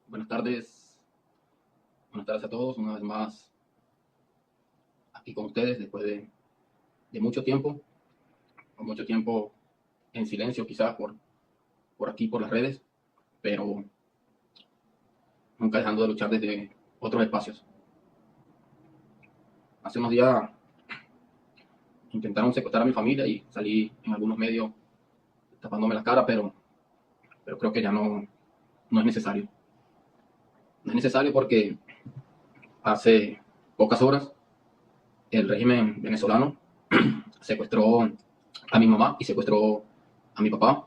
Buenas tardes, buenas tardes a todos, una vez más aquí con ustedes después de mucho tiempo en silencio quizás por aquí, por las redes, pero nunca dejando de luchar desde otros espacios. Hace unos días intentaron secuestrar a mi familia y salí en algunos medios tapándome la cara, pero creo que ya no es necesario. No es necesario porque hace pocas horas el régimen venezolano secuestró a mi mamá y secuestró a mi papá.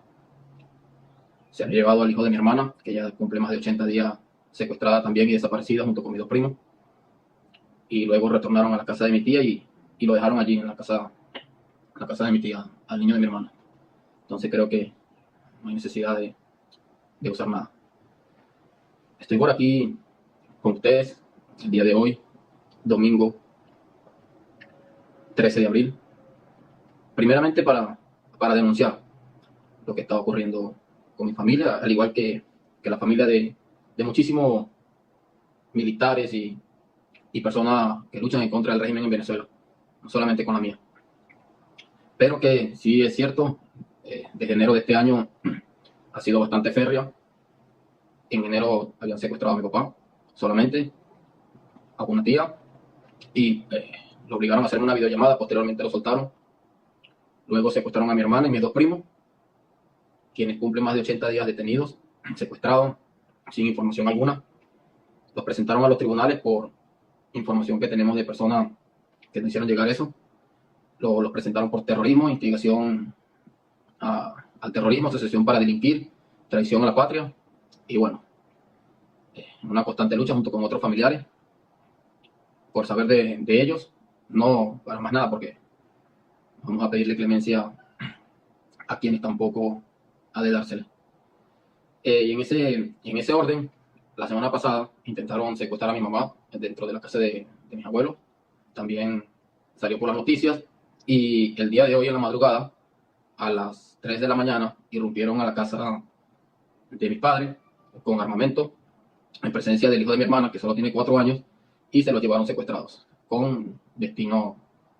Se han llevado al hijo de mi hermana, que ya cumple más de 80 días secuestrada también y desaparecida junto con mis dos primos. Y luego retornaron a la casa de mi tía y lo dejaron allí en la casa de mi tía, al niño de mi hermana. Entonces creo que no hay necesidad de usar nada. Estoy por aquí con ustedes el día de hoy, domingo 13 de abril, primeramente para denunciar lo que está ocurriendo con mi familia, al igual que la familia de muchísimos militares y personas que luchan en contra del régimen en Venezuela, no solamente con la mía. Pero que sí es cierto, desde enero de este año ha sido bastante férrea. En enero habían secuestrado a mi papá solamente, a una tía, y lo obligaron a hacer una videollamada, posteriormente lo soltaron. Luego secuestraron a mi hermana y mis dos primos, quienes cumplen más de 80 días detenidos, secuestrados, sin información alguna. Los presentaron a los tribunales por información que tenemos de personas que nos hicieron llegar eso. Los presentaron por terrorismo, instigación al terrorismo, asociación para delinquir, traición a la patria. Y bueno, una constante lucha junto con otros familiares por saber de ellos. No para más nada, porque vamos a pedirle clemencia a quienes tampoco ha de dársela. Y en ese orden, la semana pasada intentaron secuestrar a mi mamá dentro de la casa de mis abuelos. También salió por las noticias. Y el día de hoy, en la madrugada, a las 3 de la mañana, irrumpieron a la casa de mis padres con armamento, en presencia del hijo de mi hermana, que solo tiene 4 años, y se los llevaron secuestrados, con destino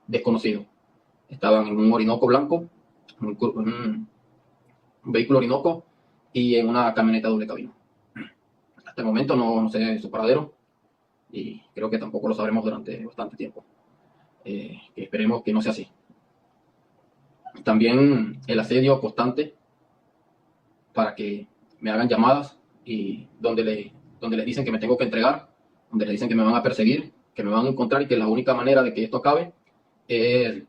desconocido. Estaban en un Orinoco blanco, un vehículo Orinoco, y en una camioneta doble cabina. Hasta el momento no sé su paradero, y creo que tampoco lo sabremos durante bastante tiempo. Que esperemos que no sea así. También el asedio constante para que me hagan llamadas y donde les dicen que me tengo que entregar, donde les dicen que me van a perseguir, que me van a encontrar y que la única manera de que esto acabe es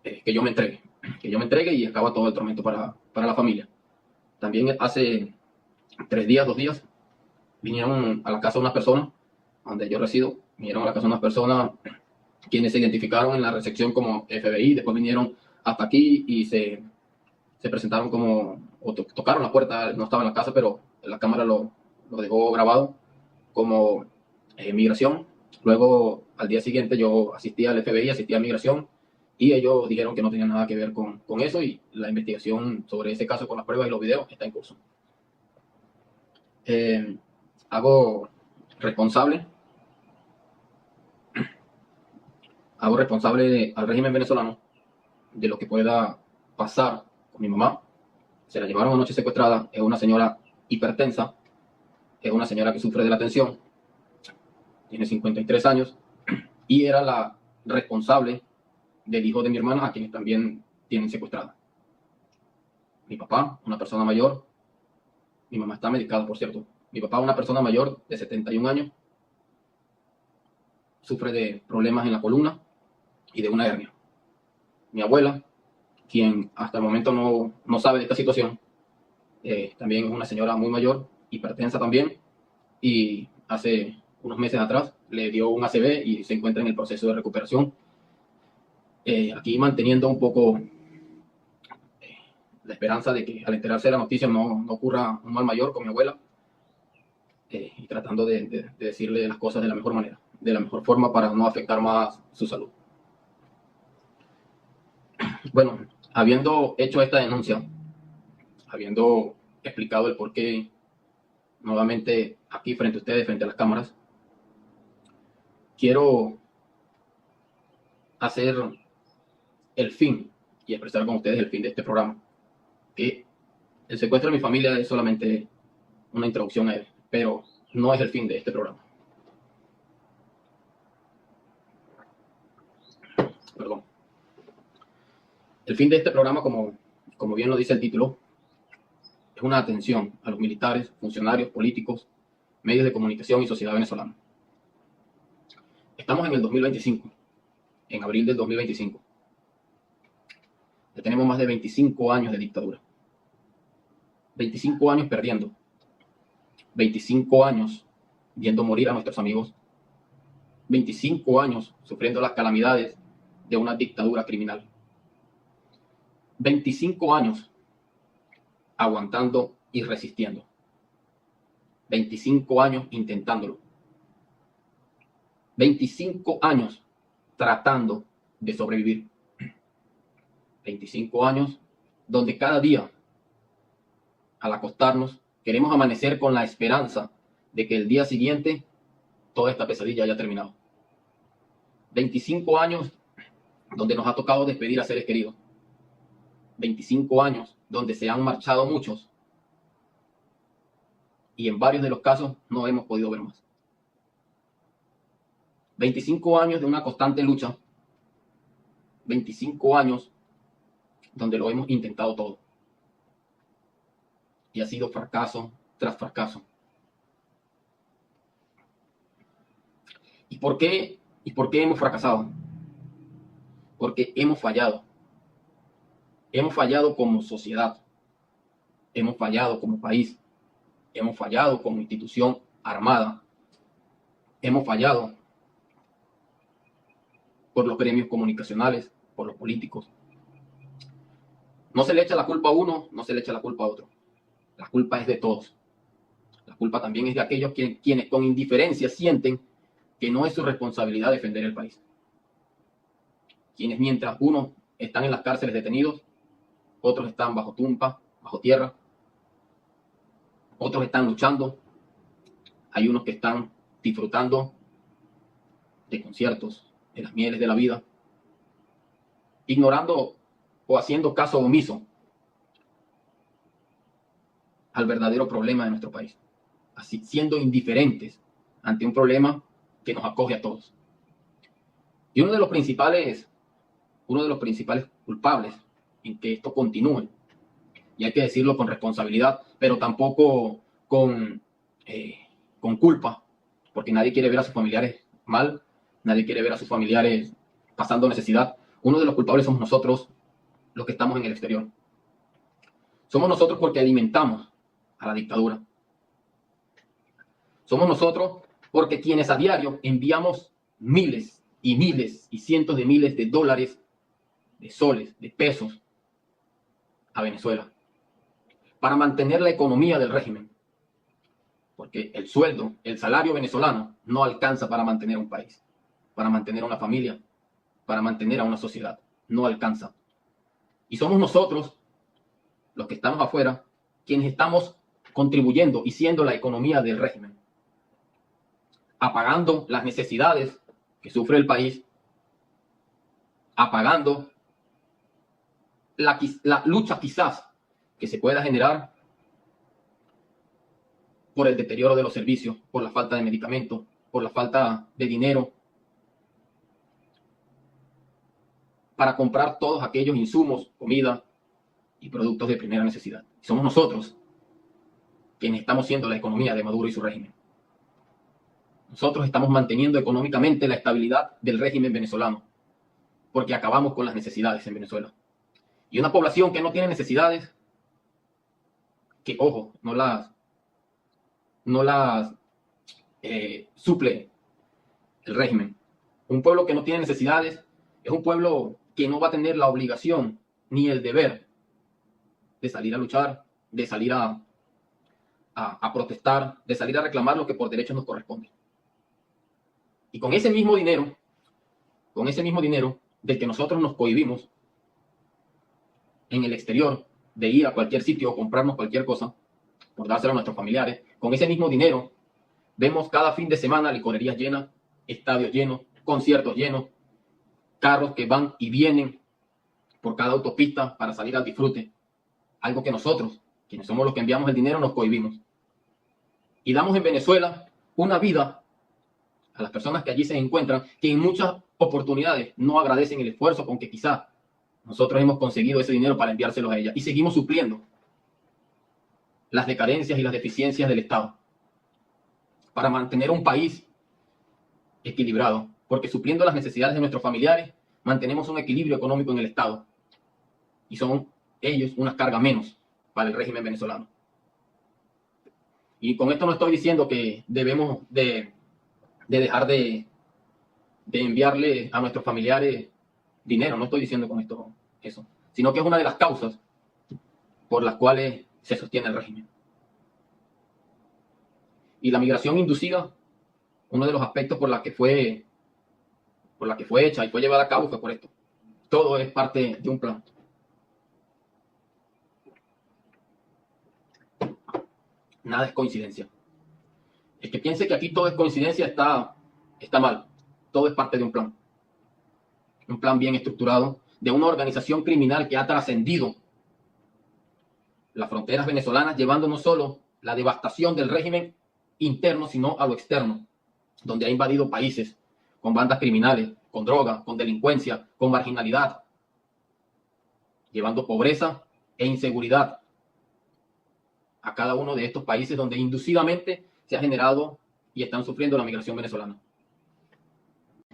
que yo me entregue y acaba todo el tormento para la familia. También hace 3 días, 2 días, vinieron a la casa unas personas, donde yo resido, vinieron a la casa unas personas quienes se identificaron en la recepción como FBI, después vinieron hasta aquí y se presentaron como, o tocaron la puerta, no estaba en la casa, pero la cámara lo dejó grabado como migración. Luego, al día siguiente, yo asistí al FBI, asistí a migración, y ellos dijeron que no tenían nada que ver con eso, y la investigación sobre ese caso con las pruebas y los videos está en curso. Hago responsable al régimen venezolano de lo que pueda pasar con mi mamá. Se la llevaron anoche secuestrada, es una señora hipertensa, es una señora que sufre de la tensión, tiene 53 años, y era la responsable del hijo de mi hermana, a quienes también tienen secuestrada. Mi papá, una persona mayor, mi mamá está medicada, por cierto. Mi papá, una persona mayor de 71 años, sufre de problemas en la columna y de una hernia. Mi abuela, quien hasta el momento no sabe de esta situación, también es una señora muy mayor, hipertensa también, y hace unos meses atrás le dio un ACV y se encuentra en el proceso de recuperación. Aquí manteniendo un poco la esperanza de que al enterarse de la noticia no ocurra un mal mayor con mi abuela, y tratando de decirle las cosas de la mejor manera, de la mejor forma para no afectar más su salud. Bueno, habiendo hecho esta denuncia, habiendo explicado el por qué nuevamente aquí frente a ustedes, frente a las cámaras. Quiero hacer el fin y expresar con ustedes el fin de este programa. Que el secuestro de mi familia es solamente una introducción a él, pero no es el fin de este programa. Perdón. El fin de este programa, como bien lo dice el título, es una atención a los militares, funcionarios, políticos, medios de comunicación y sociedad venezolana. Estamos en el 2025, en abril del 2025. Ya tenemos más de 25 años de dictadura. 25 años perdiendo. 25 años viendo morir a nuestros amigos. 25 años sufriendo las calamidades de una dictadura criminal. 25 años aguantando y resistiendo. 25 años intentándolo. 25 años tratando de sobrevivir. 25 años donde cada día, al acostarnos, queremos amanecer con la esperanza de que el día siguiente toda esta pesadilla haya terminado. 25 años donde nos ha tocado despedir a seres queridos. 25 años donde se han marchado muchos y en varios de los casos no hemos podido ver más. 25 años de una constante lucha. 25 años donde lo hemos intentado todo. Y ha sido fracaso tras fracaso. ¿Y por qué hemos fracasado? Porque hemos fallado. Hemos fallado como sociedad. Hemos fallado como país. Hemos fallado como institución armada. Hemos fallado por los gremios comunicacionales, por los políticos. No se le echa la culpa a uno, no se le echa la culpa a otro. La culpa es de todos. La culpa también es de aquellos quienes con indiferencia sienten que no es su responsabilidad defender el país. Quienes mientras unos están en las cárceles detenidos, otros están bajo tumba, bajo tierra, otros están luchando, hay unos que están disfrutando de conciertos, de las mieles de la vida, ignorando o haciendo caso omiso al verdadero problema de nuestro país, así siendo indiferentes ante un problema que nos acoge a todos. Y uno de los principales culpables en que esto continúe, y hay que decirlo con responsabilidad, pero tampoco con culpa, porque nadie quiere ver a sus familiares mal, nadie quiere ver a sus familiares pasando necesidad. Uno de los culpables somos nosotros, los que estamos en el exterior. Somos nosotros porque alimentamos a la dictadura. Somos nosotros porque quienes a diario enviamos miles y miles y cientos de miles de dólares, de soles, de pesos a Venezuela para mantener la economía del régimen. Porque el sueldo, el salario venezolano no alcanza para mantener un país, para mantener una familia, para mantener a una sociedad. No alcanza. Y somos nosotros, los que estamos afuera, quienes estamos contribuyendo y siendo la economía del régimen, apagando las necesidades que sufre el país, apagando la lucha quizás que se pueda generar por el deterioro de los servicios, por la falta de medicamentos, por la falta de dinero para comprar todos aquellos insumos, comida y productos de primera necesidad. Somos nosotros quienes estamos siendo la economía de Maduro y su régimen. Nosotros estamos manteniendo económicamente la estabilidad del régimen venezolano, porque acabamos con las necesidades en Venezuela. Y una población que no tiene necesidades, que ojo, no las suple el régimen. Un pueblo que no tiene necesidades es un pueblo que no va a tener la obligación ni el deber de salir a luchar, de salir a protestar, de salir a reclamar lo que por derecho nos corresponde. Y con ese mismo dinero del que nosotros nos cohibimos en el exterior de ir a cualquier sitio o comprarnos cualquier cosa, por dárselo a nuestros familiares. Con ese mismo dinero vemos cada fin de semana licorerías llenas, estadios llenos, conciertos llenos, carros que van y vienen por cada autopista para salir al disfrute. Algo que nosotros, quienes somos los que enviamos el dinero, nos cohibimos. Y damos en Venezuela una vida a las personas que allí se encuentran, que en muchas oportunidades no agradecen el esfuerzo con que quizás nosotros hemos conseguido ese dinero para enviárselos a ellas. Y seguimos supliendo las decadencias y las deficiencias del Estado para mantener un país equilibrado. Porque supliendo las necesidades de nuestros familiares, mantenemos un equilibrio económico en el Estado. Y son ellos una carga menos para el régimen venezolano. Y con esto no estoy diciendo que debemos de dejar de enviarle a nuestros familiares dinero. No estoy diciendo con esto eso. Sino que es una de las causas por las cuales se sostiene el régimen. Y la migración inducida, uno de los aspectos por la que fue hecha y fue llevada a cabo fue por esto. Todo es parte de un plan. Nada es coincidencia. El que piense que aquí todo es coincidencia está mal. Todo es parte de un plan. Un plan bien estructurado de una organización criminal que ha trascendido las fronteras venezolanas, llevando no solo la devastación del régimen interno, sino a lo externo, donde ha invadido países con bandas criminales, con droga, con delincuencia, con marginalidad, llevando pobreza e inseguridad a cada uno de estos países donde inducidamente se ha generado y están sufriendo la migración venezolana.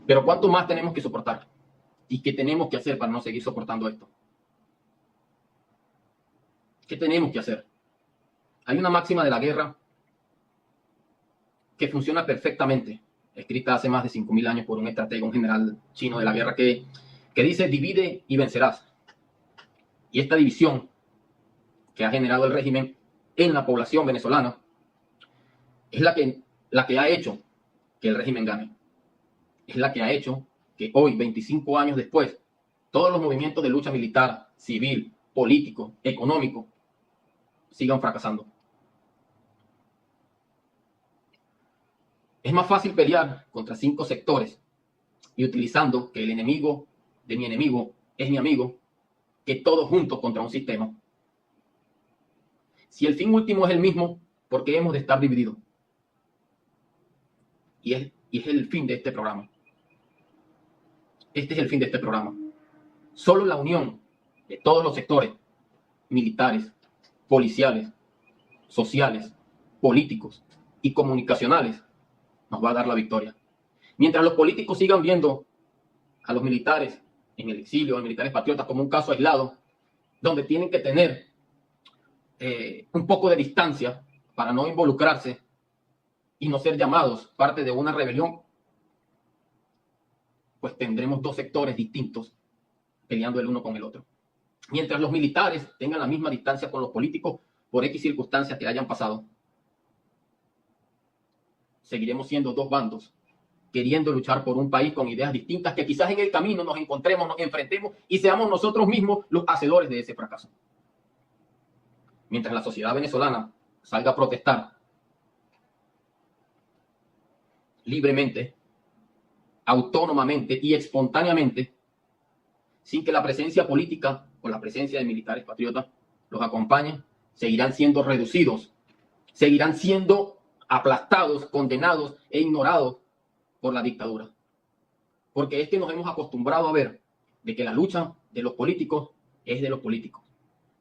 Pero ¿cuánto más tenemos que soportar? ¿Y qué tenemos que hacer para no seguir soportando esto? ¿Qué tenemos que hacer? Hay una máxima de la guerra que funciona perfectamente, escrita hace más de 5.000 años por un estratega, un general chino de la guerra, que dice: divide y vencerás. Y esta división que ha generado el régimen en la población venezolana es la que ha hecho que el régimen gane. Es la que ha hecho que hoy, 25 años después, todos los movimientos de lucha militar, civil, político, económico, sigan fracasando. Es más fácil pelear contra 5 sectores y utilizando que el enemigo de mi enemigo es mi amigo, que todos juntos contra un sistema. Si el fin último es el mismo, ¿por qué hemos de estar divididos? Y es el fin de este programa. Este es el fin de este programa. Solo la unión de todos los sectores, militares, policiales, sociales, políticos y comunicacionales, nos va a dar la victoria. Mientras los políticos sigan viendo a los militares en el exilio, a los militares patriotas, como un caso aislado, donde tienen que tener un poco de distancia para no involucrarse y no ser llamados parte de una rebelión, pues tendremos 2 sectores distintos peleando el uno con el otro. Mientras los militares tengan la misma distancia con los políticos por X circunstancias que hayan pasado, seguiremos siendo 2 bandos queriendo luchar por un país con ideas distintas, que quizás en el camino nos encontremos, nos enfrentemos y seamos nosotros mismos los hacedores de ese fracaso. Mientras la sociedad venezolana salga a protestar libremente, autónomamente y espontáneamente, sin que la presencia política o la presencia de militares patriotas los acompañe, seguirán siendo reducidos, seguirán siendo aplastados, condenados e ignorados por la dictadura. Porque es que nos hemos acostumbrado a ver de que la lucha de los políticos es de los políticos.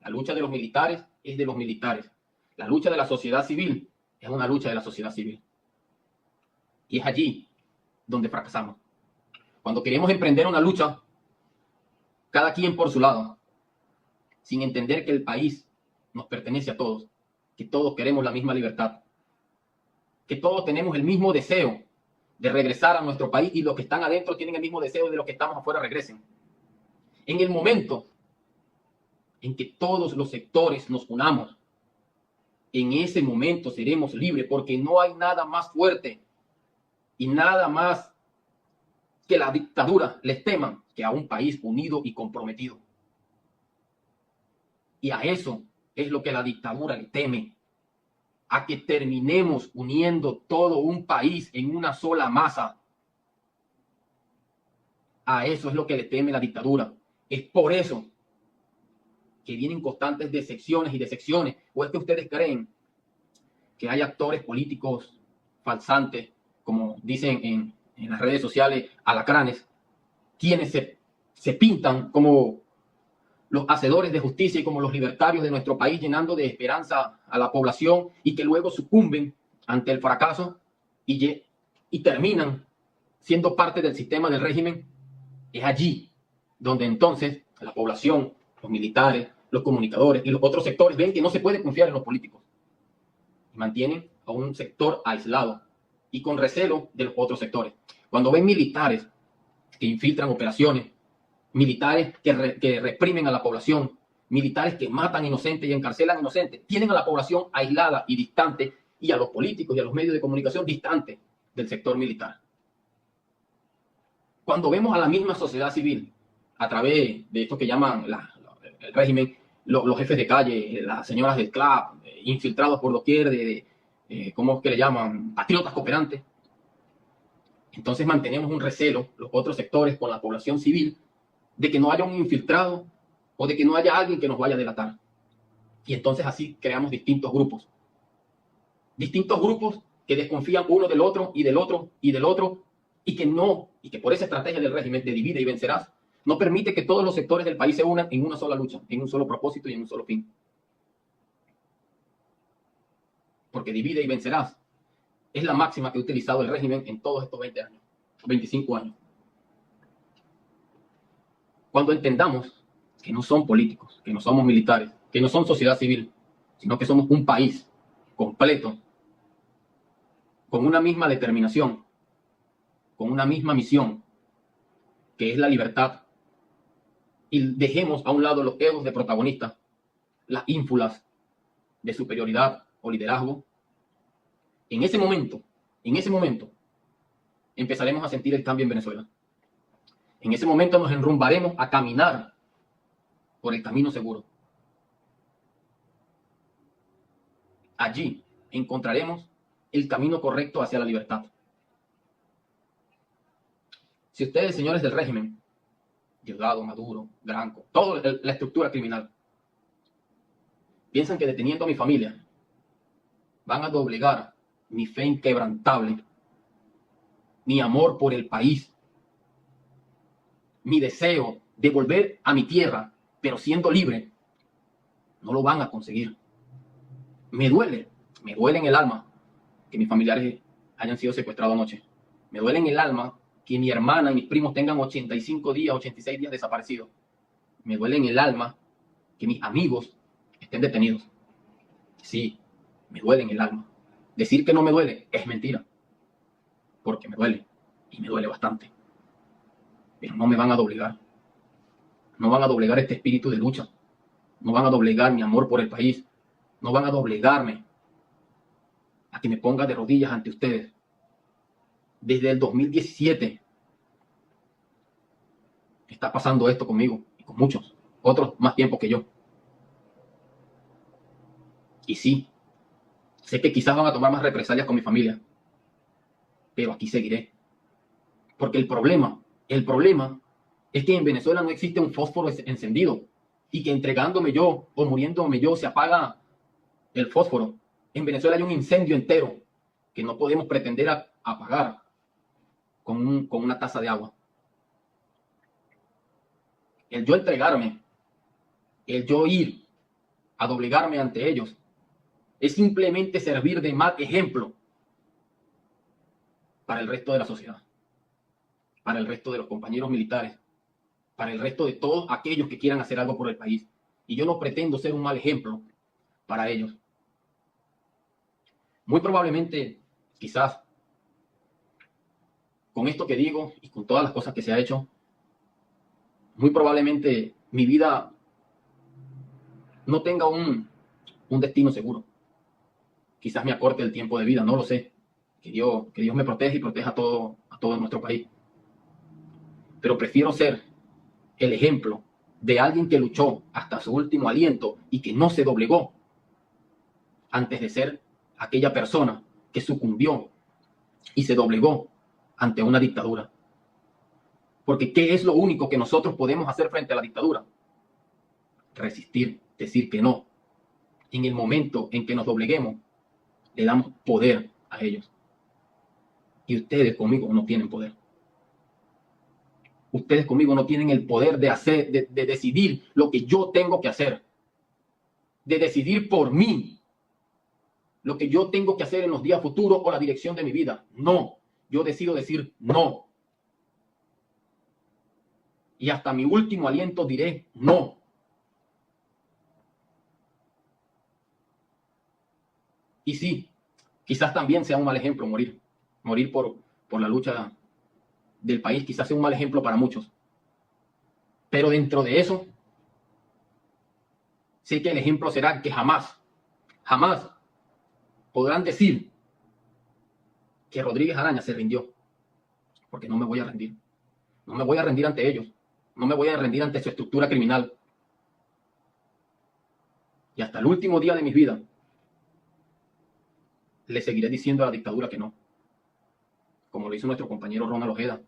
La lucha de los militares es de los militares. La lucha de la sociedad civil es una lucha de la sociedad civil. Y es allí donde fracasamos. Cuando queremos emprender una lucha, cada quien por su lado, sin entender que el país nos pertenece a todos, que todos queremos la misma libertad, que todos tenemos el mismo deseo de regresar a nuestro país y los que están adentro tienen el mismo deseo de los que estamos afuera regresen. En el momento en que todos los sectores nos unamos, en ese momento seremos libres, porque no hay nada más fuerte y nada más que la dictadura les teman que a un país unido y comprometido. Y a eso es lo que la dictadura le teme. a que terminemos uniendo todo un país en una sola masa. A eso es lo que le teme la dictadura. Es por eso que vienen constantes decepciones y decepciones. ¿O es que ustedes creen que hay actores políticos falsantes, como dicen en las redes sociales, alacranes, quienes se pintan como los hacedores de justicia y como los libertarios de nuestro país, llenando de esperanza a la población y que luego sucumben ante el fracaso y terminan siendo parte del sistema del régimen? Es allí donde entonces la población, los militares, los comunicadores y los otros sectores ven que no se puede confiar en los políticos y mantienen a un sector aislado y con recelo de los otros sectores. Cuando ven militares que infiltran operaciones, militares que reprimen a la población, militares que matan inocentes y encarcelan inocentes, tienen a la población aislada y distante y a los políticos y a los medios de comunicación distantes del sector militar. Cuando vemos a la misma sociedad civil a través de esto que llaman el régimen, los jefes de calle, las señoras del club, infiltrados por doquier ¿cómo es que le llaman? Patriotas cooperantes. Entonces mantenemos un recelo, los otros sectores, con la población civil, de que no haya un infiltrado o de que no haya alguien que nos vaya a delatar. Y entonces así creamos distintos grupos que desconfían uno del otro y del otro y del otro, y que por esa estrategia del régimen de divide y vencerás, no permite que todos los sectores del país se unan en una sola lucha, en un solo propósito y en un solo fin. Porque divide y vencerás es la máxima que ha utilizado el régimen en todos estos 20 años, 25 años. Cuando entendamos que no son políticos, que no somos militares, que no son sociedad civil, sino que somos un país completo, con una misma determinación, con una misma misión, que es la libertad, y dejemos a un lado los egos de protagonistas, las ínfulas de superioridad o liderazgo, en ese momento, empezaremos a sentir el cambio en Venezuela. En ese momento nos enrumbaremos a caminar por el camino seguro. Allí encontraremos el camino correcto hacia la libertad. Si ustedes, señores del régimen, Diosdado, Maduro, Branco, toda la estructura criminal, piensan que deteniendo a mi familia van a doblegar mi fe inquebrantable, mi amor por el país, mi deseo de volver a mi tierra, pero siendo libre, no lo van a conseguir. Me duele en el alma que mis familiares hayan sido secuestrados anoche. Me duele en el alma que mi hermana y mis primos tengan 85 días, 86 días desaparecidos. Me duele en el alma que mis amigos estén detenidos. Sí, me duele en el alma. Decir que no me duele es mentira, porque me duele, y me duele bastante. Pero no me van a doblegar. No van a doblegar este espíritu de lucha. No van a doblegar mi amor por el país. No van a doblegarme a que me ponga de rodillas ante ustedes. Desde el 2017 está pasando esto conmigo y con muchos, otros más tiempo que yo. Y sí, sé que quizás van a tomar más represalias con mi familia, pero aquí seguiré. Porque el problema es que en Venezuela no existe un fósforo encendido y que entregándome yo o muriéndome yo se apaga el fósforo. En Venezuela hay un incendio entero que no podemos pretender apagar con una taza de agua. El yo entregarme, el yo ir a doblegarme ante ellos, es simplemente servir de mal ejemplo para el resto de la sociedad, para el resto de los compañeros militares, para el resto de todos aquellos que quieran hacer algo por el país. Y yo no pretendo ser un mal ejemplo para ellos. Muy probablemente, quizás, con esto que digo y con todas las cosas que se ha hecho, muy probablemente mi vida no tenga un destino seguro. Quizás me acorte el tiempo de vida, no lo sé. Que Dios me proteja y proteja a todo nuestro país. Pero prefiero ser el ejemplo de alguien que luchó hasta su último aliento y que no se doblegó, antes de ser aquella persona que sucumbió y se doblegó ante una dictadura. Porque ¿qué es lo único que nosotros podemos hacer frente a la dictadura? Resistir, decir que no. En el momento en que nos dobleguemos, le damos poder a ellos. Y ustedes conmigo no tienen poder. Ustedes conmigo no tienen el poder de hacer, de decidir lo que yo tengo que hacer. De decidir por mí lo que yo tengo que hacer en los días futuros o la dirección de mi vida. No, yo decido decir no. Y hasta mi último aliento diré no. Y sí, quizás también sea un mal ejemplo morir. Morir por la lucha del país quizás sea un mal ejemplo para muchos. Pero dentro de eso, sé que el ejemplo será que jamás podrán decir que Rodríguez Araña se rindió. Porque no me voy a rendir. No me voy a rendir ante ellos. No me voy a rendir ante su estructura criminal. Y hasta el último día de mi vida, le seguiré diciendo a la dictadura que no. Como lo hizo nuestro compañero Ronald Ojeda.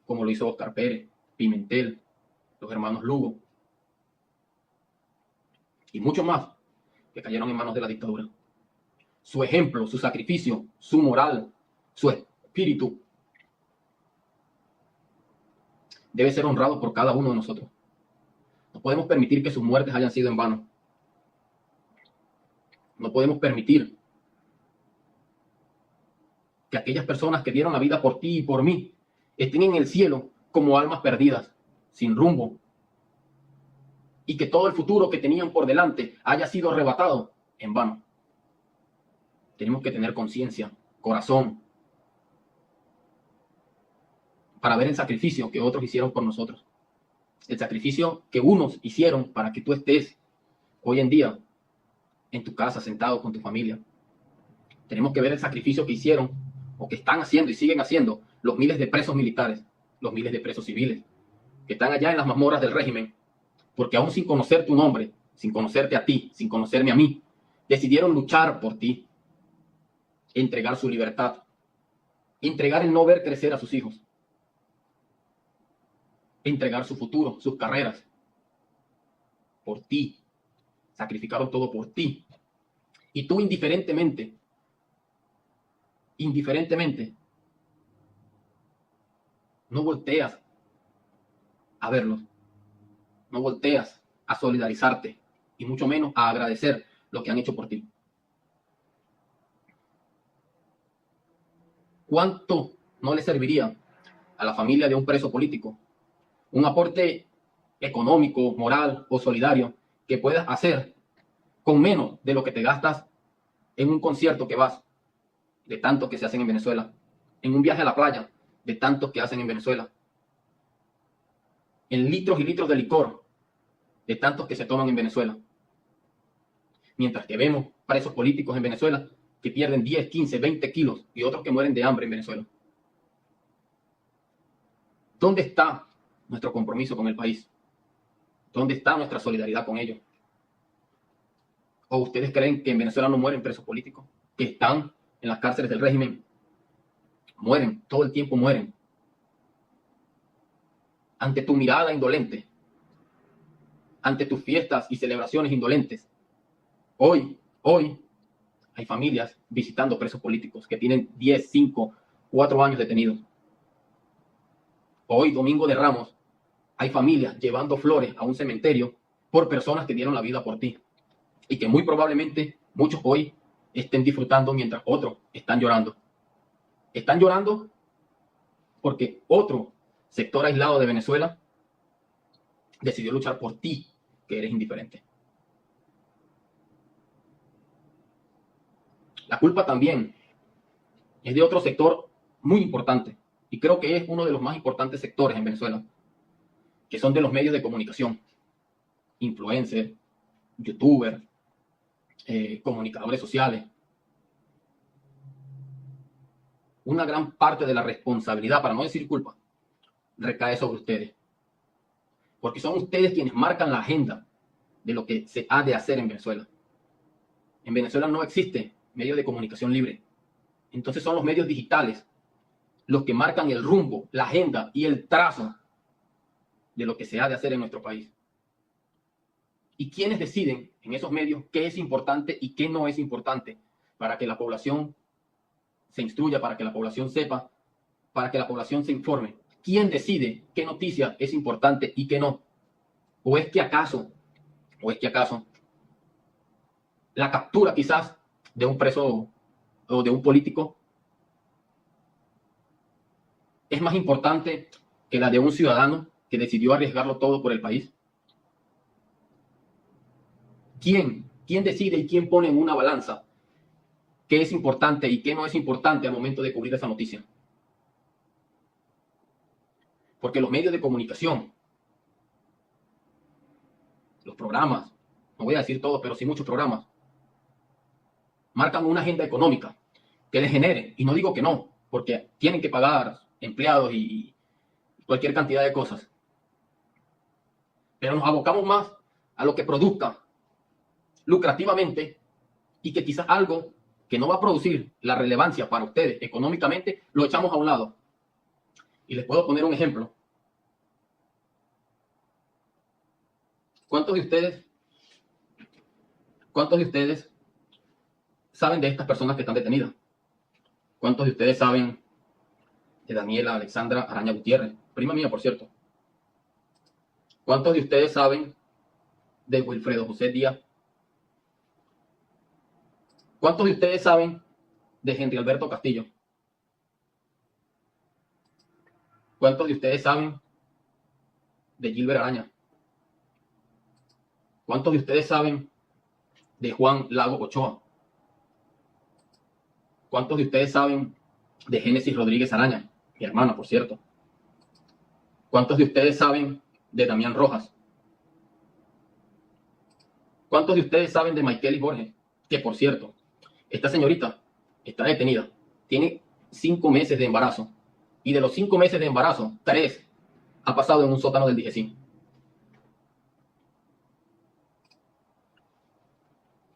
Como lo hizo Oscar Pérez, Pimentel, los hermanos Lugo. Y muchos más que cayeron en manos de la dictadura. Su ejemplo, su sacrificio, su moral, su espíritu debe ser honrado por cada uno de nosotros. No podemos permitir que sus muertes hayan sido en vano. No podemos permitir que aquellas personas que dieron la vida por ti y por mí estén en el cielo como almas perdidas, sin rumbo, y que todo el futuro que tenían por delante haya sido arrebatado en vano. Tenemos que tener conciencia, corazón, para ver el sacrificio que otros hicieron por nosotros. El sacrificio que unos hicieron para que tú estés hoy en día en tu casa sentado con tu familia. Tenemos que ver el sacrificio que hicieron o que están haciendo y siguen haciendo los miles de presos militares, los miles de presos civiles, que están allá en las mazmorras del régimen, porque aún sin conocer tu nombre, sin conocerte a ti, sin conocerme a mí, decidieron luchar por ti, entregar su libertad, entregar el no ver crecer a sus hijos, entregar su futuro, sus carreras, por ti. Sacrificaron todo por ti. Y tú indiferentemente, no volteas a verlos, no volteas a solidarizarte y mucho menos a agradecer lo que han hecho por ti. ¿Cuánto no le serviría a la familia de un preso político un aporte económico, moral o solidario que puedas hacer con menos de lo que te gastas en un concierto que vas, de tantos que se hacen en Venezuela, en un viaje a la playa, de tantos que hacen en Venezuela, en litros y litros de licor, de tantos que se toman en Venezuela? Mientras que vemos presos políticos en Venezuela que pierden 10, 15, 20 kilos y otros que mueren de hambre en Venezuela. ¿Dónde está nuestro compromiso con el país? ¿Dónde está nuestra solidaridad con ellos? ¿O ustedes creen que en Venezuela no mueren presos políticos? Que están en las cárceles del régimen. Mueren, todo el tiempo mueren. Ante tu mirada indolente, ante tus fiestas y celebraciones indolentes, hoy hay familias visitando presos políticos que tienen 10, 5, 4 años detenidos. Hoy, Domingo de Ramos, hay familias llevando flores a un cementerio por personas que dieron la vida por ti. Y que muy probablemente muchos hoy estén disfrutando mientras otros están llorando. Están llorando porque otro sector aislado de Venezuela decidió luchar por ti, que eres indiferente. La culpa también es de otro sector muy importante, y creo que es uno de los más importantes sectores en Venezuela, que son de los medios de comunicación, influencers, youtubers, comunicadores sociales. Una gran parte de la responsabilidad, para no decir culpa, recae sobre ustedes. Porque son ustedes quienes marcan la agenda de lo que se ha de hacer en Venezuela. En Venezuela no existe medios de comunicación libre. Entonces son los medios digitales los que marcan el rumbo, la agenda y el trazo de lo que se ha de hacer en nuestro país. ¿Y quiénes deciden en esos medios qué es importante y qué no es importante para que la población se instruya, para que la población sepa, para que la población se informe? ¿Quién decide qué noticia es importante y qué no? ¿O es que acaso la captura quizás de un preso o de un político es más importante que la de un ciudadano que decidió arriesgarlo todo por el país? ¿Quién decide y quién pone en una balanza qué es importante y qué no es importante al momento de cubrir esa noticia? Porque los medios de comunicación, los programas, no voy a decir todos, pero sí muchos programas, marcan una agenda económica que les genere, y no digo que no, porque tienen que pagar empleados y cualquier cantidad de cosas, pero nos abocamos más a lo que produzca lucrativamente y que quizás algo que no va a producir la relevancia para ustedes económicamente, lo echamos a un lado. Y les puedo poner un ejemplo. ¿Cuántos de ustedes saben de estas personas que están detenidas? ¿Cuántos de ustedes saben de Daniela Alexandra Araña Gutiérrez? Prima mía, por cierto. ¿Cuántos de ustedes saben de Wilfredo José Díaz? ¿Cuántos de ustedes saben de Henry Alberto Castillo? ¿Cuántos de ustedes saben de Gilbert Araña? ¿Cuántos de ustedes saben de Juan Lago Ochoa? ¿Cuántos de ustedes saben de Génesis Rodríguez Araña? Mi hermana, por cierto. ¿Cuántos de ustedes saben de Damián Rojas? ¿Cuántos de ustedes saben de Maikeli Borges? Que, por cierto, esta señorita está detenida. Tiene 5 meses de embarazo. Y de los 5 meses de embarazo, 3 ha pasado en un sótano del DGCIN.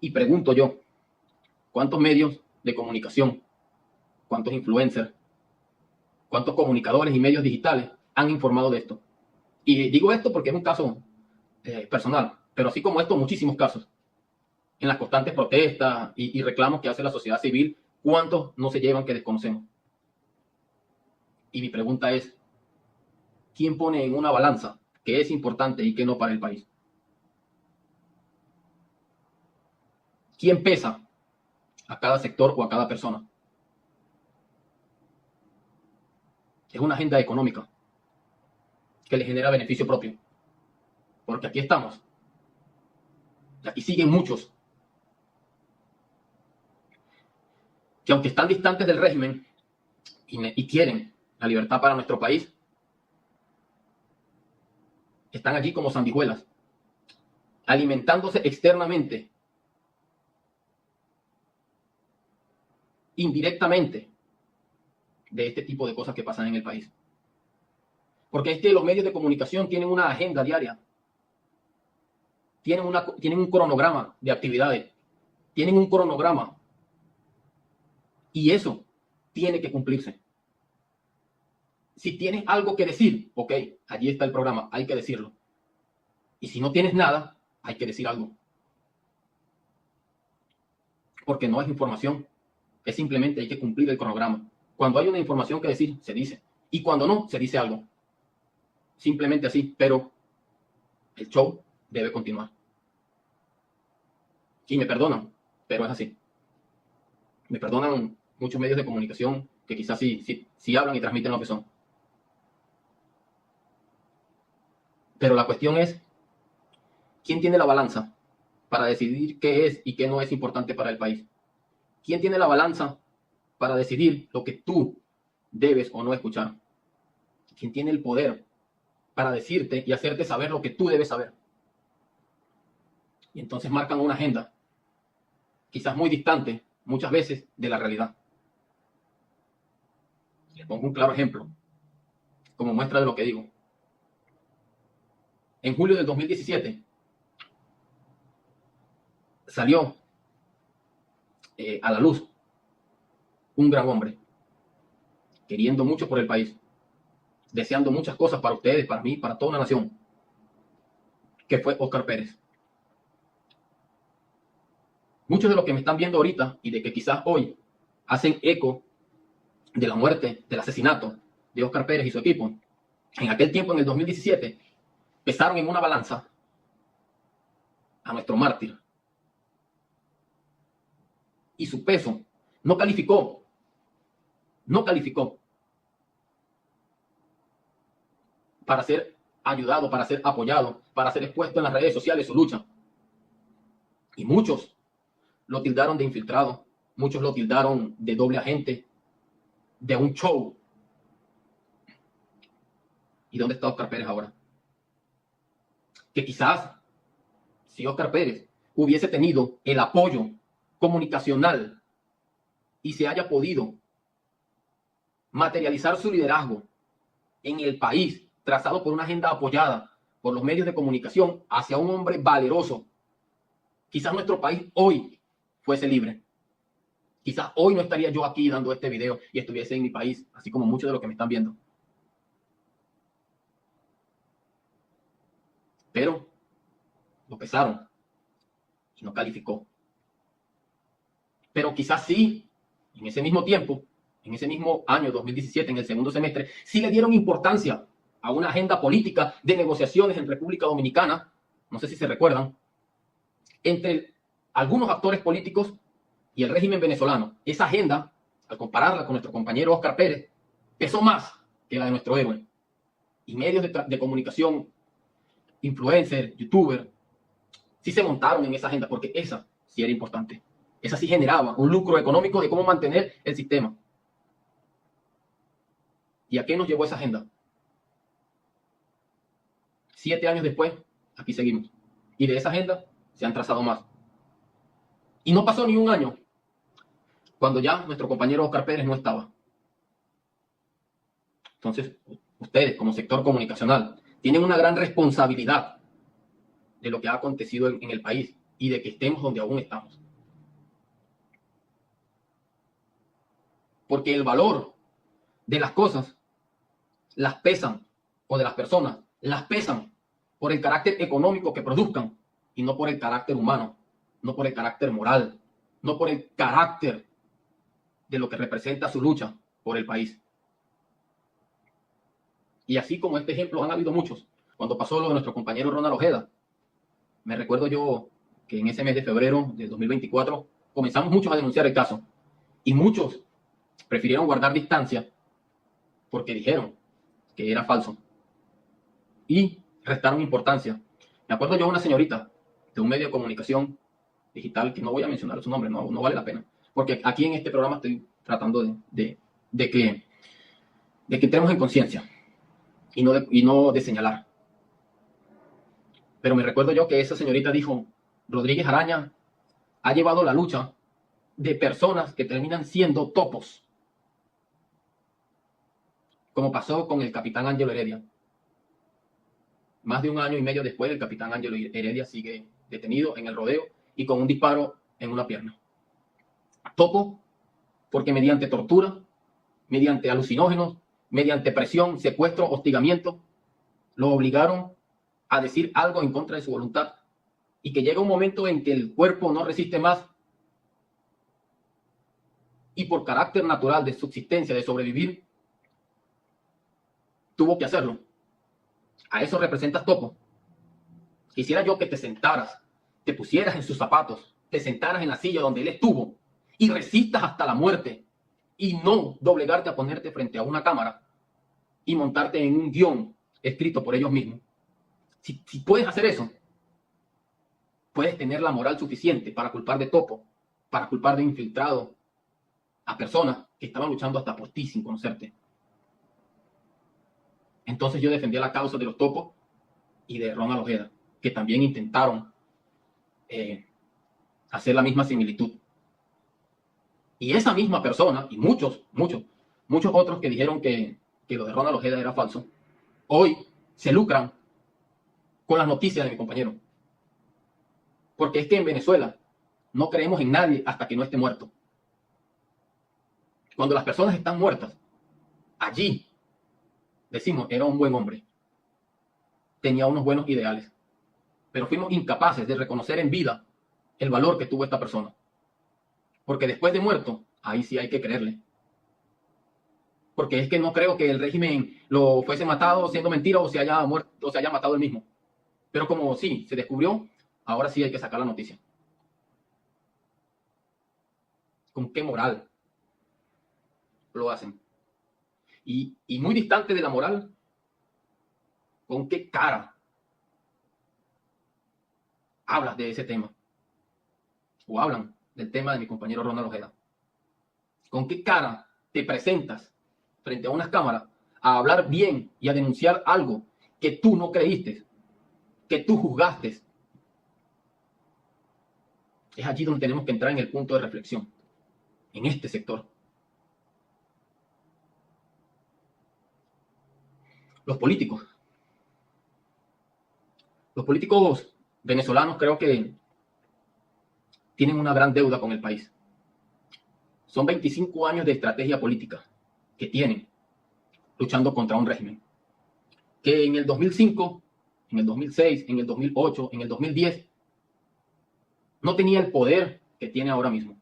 Y pregunto yo, ¿cuántos medios de comunicación, cuántos influencers, cuántos comunicadores y medios digitales han informado de esto? Y digo esto porque es un caso personal, pero así como esto, muchísimos casos. En las constantes protestas y reclamos que hace la sociedad civil, ¿cuántos no se llevan que desconocemos? Y mi pregunta es, ¿quién pone en una balanza qué es importante y qué no para el país? ¿Quién pesa a cada sector o a cada persona? Es una agenda económica que le genera beneficio propio. Porque aquí estamos. Y aquí siguen muchos que aunque están distantes del régimen y quieren la libertad para nuestro país, están allí como sanguijuelas, alimentándose externamente, indirectamente, de este tipo de cosas que pasan en el país. Porque es que los medios de comunicación tienen una agenda diaria, tienen un cronograma de actividades, tienen un cronograma, y eso tiene que cumplirse. Si tienes algo que decir, ok, allí está el programa, hay que decirlo. Y si no tienes nada, hay que decir algo. Porque no es información, es simplemente hay que cumplir el cronograma. Cuando hay una información que decir, se dice. Y cuando no, se dice algo. Simplemente así, pero el show debe continuar. Y me perdonan, pero es así. Me perdonan muchos medios de comunicación que quizás sí hablan y transmiten lo que son. Pero la cuestión es, ¿quién tiene la balanza para decidir qué es y qué no es importante para el país? ¿Quién tiene la balanza para decidir lo que tú debes o no escuchar? ¿Quién tiene el poder para decirte y hacerte saber lo que tú debes saber? Y entonces marcan una agenda, quizás muy distante, muchas veces, de la realidad. Les pongo un claro ejemplo, como muestra de lo que digo. En julio del 2017 salió a la luz un gran hombre, queriendo mucho por el país, deseando muchas cosas para ustedes, para mí, para toda una nación, que fue Óscar Pérez. Muchos de los que me están viendo ahorita y de que quizás hoy hacen eco de la muerte, del asesinato de Óscar Pérez y su equipo, en aquel tiempo, en el 2017, pesaron en una balanza a nuestro mártir. Y su peso no calificó para ser ayudado, para ser apoyado, para ser expuesto en las redes sociales su lucha. Y muchos lo tildaron de infiltrado, muchos lo tildaron de doble agente, de un show. ¿Y dónde está Óscar Pérez ahora? Que quizás si Óscar Pérez hubiese tenido el apoyo comunicacional y se haya podido materializar su liderazgo en el país, trazado por una agenda apoyada por los medios de comunicación hacia un hombre valeroso, quizás nuestro país hoy fuese libre. Quizás hoy no estaría yo aquí dando este video y estuviese en mi país, así como muchos de los que me están viendo. Pero lo pesaron y no calificó. Pero quizás sí, en ese mismo tiempo, en ese mismo año 2017, en el segundo semestre, sí le dieron importancia a una agenda política de negociaciones en República Dominicana, no sé si se recuerdan, entre algunos actores políticos y el régimen venezolano. Esa agenda, al compararla con nuestro compañero Óscar Pérez, pesó más que la de nuestro héroe. Y medios de comunicación, influencers, youtubers, sí se montaron en esa agenda, porque esa sí era importante. Esa sí generaba un lucro económico de cómo mantener el sistema. ¿Y a qué nos llevó esa agenda? 7 años después, aquí seguimos. Y de esa agenda se han trazado más. Y no pasó ni un año cuando ya nuestro compañero Óscar Pérez no estaba. Entonces, ustedes como sector comunicacional tienen una gran responsabilidad de lo que ha acontecido en el país y de que estemos donde aún estamos. Porque el valor de las cosas las pesan, o de las personas, las pesan por el carácter económico que produzcan y no por el carácter humano, no por el carácter moral, no por el carácter de lo que representa su lucha por el país. Y así como este ejemplo han habido muchos. Cuando pasó lo de nuestro compañero Ronald Ojeda, me recuerdo yo que en ese mes de febrero del 2024 comenzamos muchos a denunciar el caso y muchos prefirieron guardar distancia porque dijeron que era falso y restaron importancia. Me acuerdo yo de una señorita de un medio de comunicación digital, que no voy a mencionar su nombre, no vale la pena, porque aquí en este programa estoy tratando de que entremos en conciencia y no de señalar. Pero me recuerdo yo que esa señorita dijo: Rodríguez Araña ha llevado la lucha de personas que terminan siendo topos, como pasó con el capitán Ángelo Heredia. Más de 1 año y medio después, el capitán Ángelo Heredia sigue detenido en el rodeo y con un disparo en una pierna. Topo porque mediante tortura, mediante alucinógenos, mediante presión, secuestro, hostigamiento, lo obligaron a decir algo en contra de su voluntad y que llega un momento en que el cuerpo no resiste más y por carácter natural de subsistencia, de sobrevivir, tuvo que hacerlo. A eso representas, Topo. Quisiera yo que te sentaras, te pusieras en sus zapatos, te sentaras en la silla donde él estuvo y resistas hasta la muerte y no doblegarte a ponerte frente a una cámara y montarte en un guión escrito por ellos mismos. Si puedes hacer eso, puedes tener la moral suficiente para culpar de topo, para culpar de infiltrado a personas que estaban luchando hasta por ti sin conocerte. Entonces yo defendía la causa de los topos y de Ronald Ojeda, que también intentaron hacer la misma similitud. Y esa misma persona, y muchos otros que dijeron que lo de Ronald Ojeda era falso, hoy se lucran con las noticias de mi compañero. Porque es que en Venezuela No creemos en nadie hasta que no esté muerto. Cuando las personas están muertas, allí decimos, era un buen hombre, tenía unos buenos ideales, pero fuimos incapaces de reconocer en vida el valor que tuvo esta persona. Porque después de muerto, ahí sí hay que creerle. Porque es que no creo que el régimen lo fuese matado siendo mentira o se haya muerto o se haya matado él mismo. Pero como sí, se descubrió, ahora sí hay que sacar la noticia. ¿Con qué moral lo hacen? Y muy distante de la moral, ¿con qué cara hablas de ese tema? O hablan del tema de mi compañero Ronald Ojeda. ¿Con qué cara te presentas frente a unas cámaras a hablar bien y a denunciar algo que tú no creíste, que tú juzgaste? Es allí donde tenemos que entrar en el punto de reflexión, en este sector. Los políticos venezolanos creo que tienen una gran deuda con el país. Son 25 años de estrategia política que tienen luchando contra un régimen que en el 2005, en el 2006, en el 2008, en el 2010 no tenía el poder que tiene ahora mismo.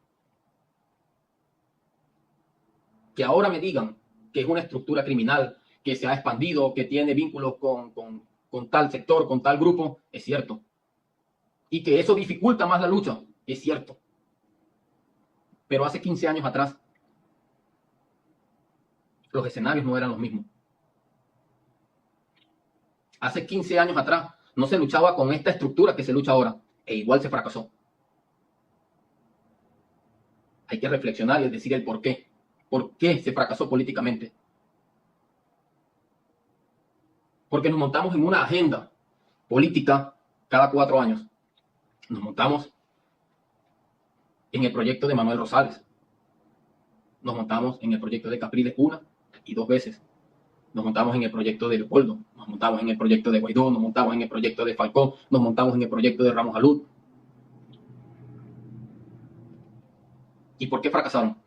Que ahora me digan que es una estructura criminal, que se ha expandido, que tiene vínculos con tal sector, con tal grupo, es cierto. Y que eso dificulta más la lucha, es cierto. Pero hace 15 años atrás, los escenarios no eran los mismos. Hace 15 años atrás no se luchaba con esta estructura que se lucha ahora, e igual se fracasó. Hay que reflexionar y decir el por qué. ¿Por qué se fracasó políticamente? Porque nos montamos en una agenda política cada 4 años. Nos montamos en el proyecto de Manuel Rosales. Nos montamos en el proyecto de Capriles 1 y 2 veces. Nos montamos en el proyecto de Leopoldo. Nos montamos en el proyecto de Guaidó. Nos montamos en el proyecto de Falcón. Nos montamos en el proyecto de Ramos Alud. ¿Y por qué fracasaron?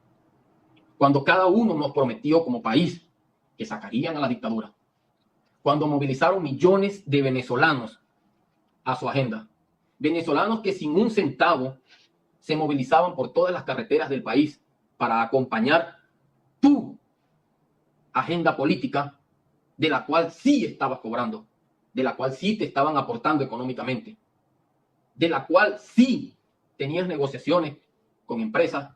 Cuando cada uno nos prometió como país que sacarían a la dictadura. Cuando movilizaron millones de venezolanos a su agenda. Venezolanos que sin un centavo se movilizaban por todas las carreteras del país para acompañar tu agenda política, de la cual sí estabas cobrando, de la cual sí te estaban aportando económicamente, de la cual sí tenías negociaciones con empresas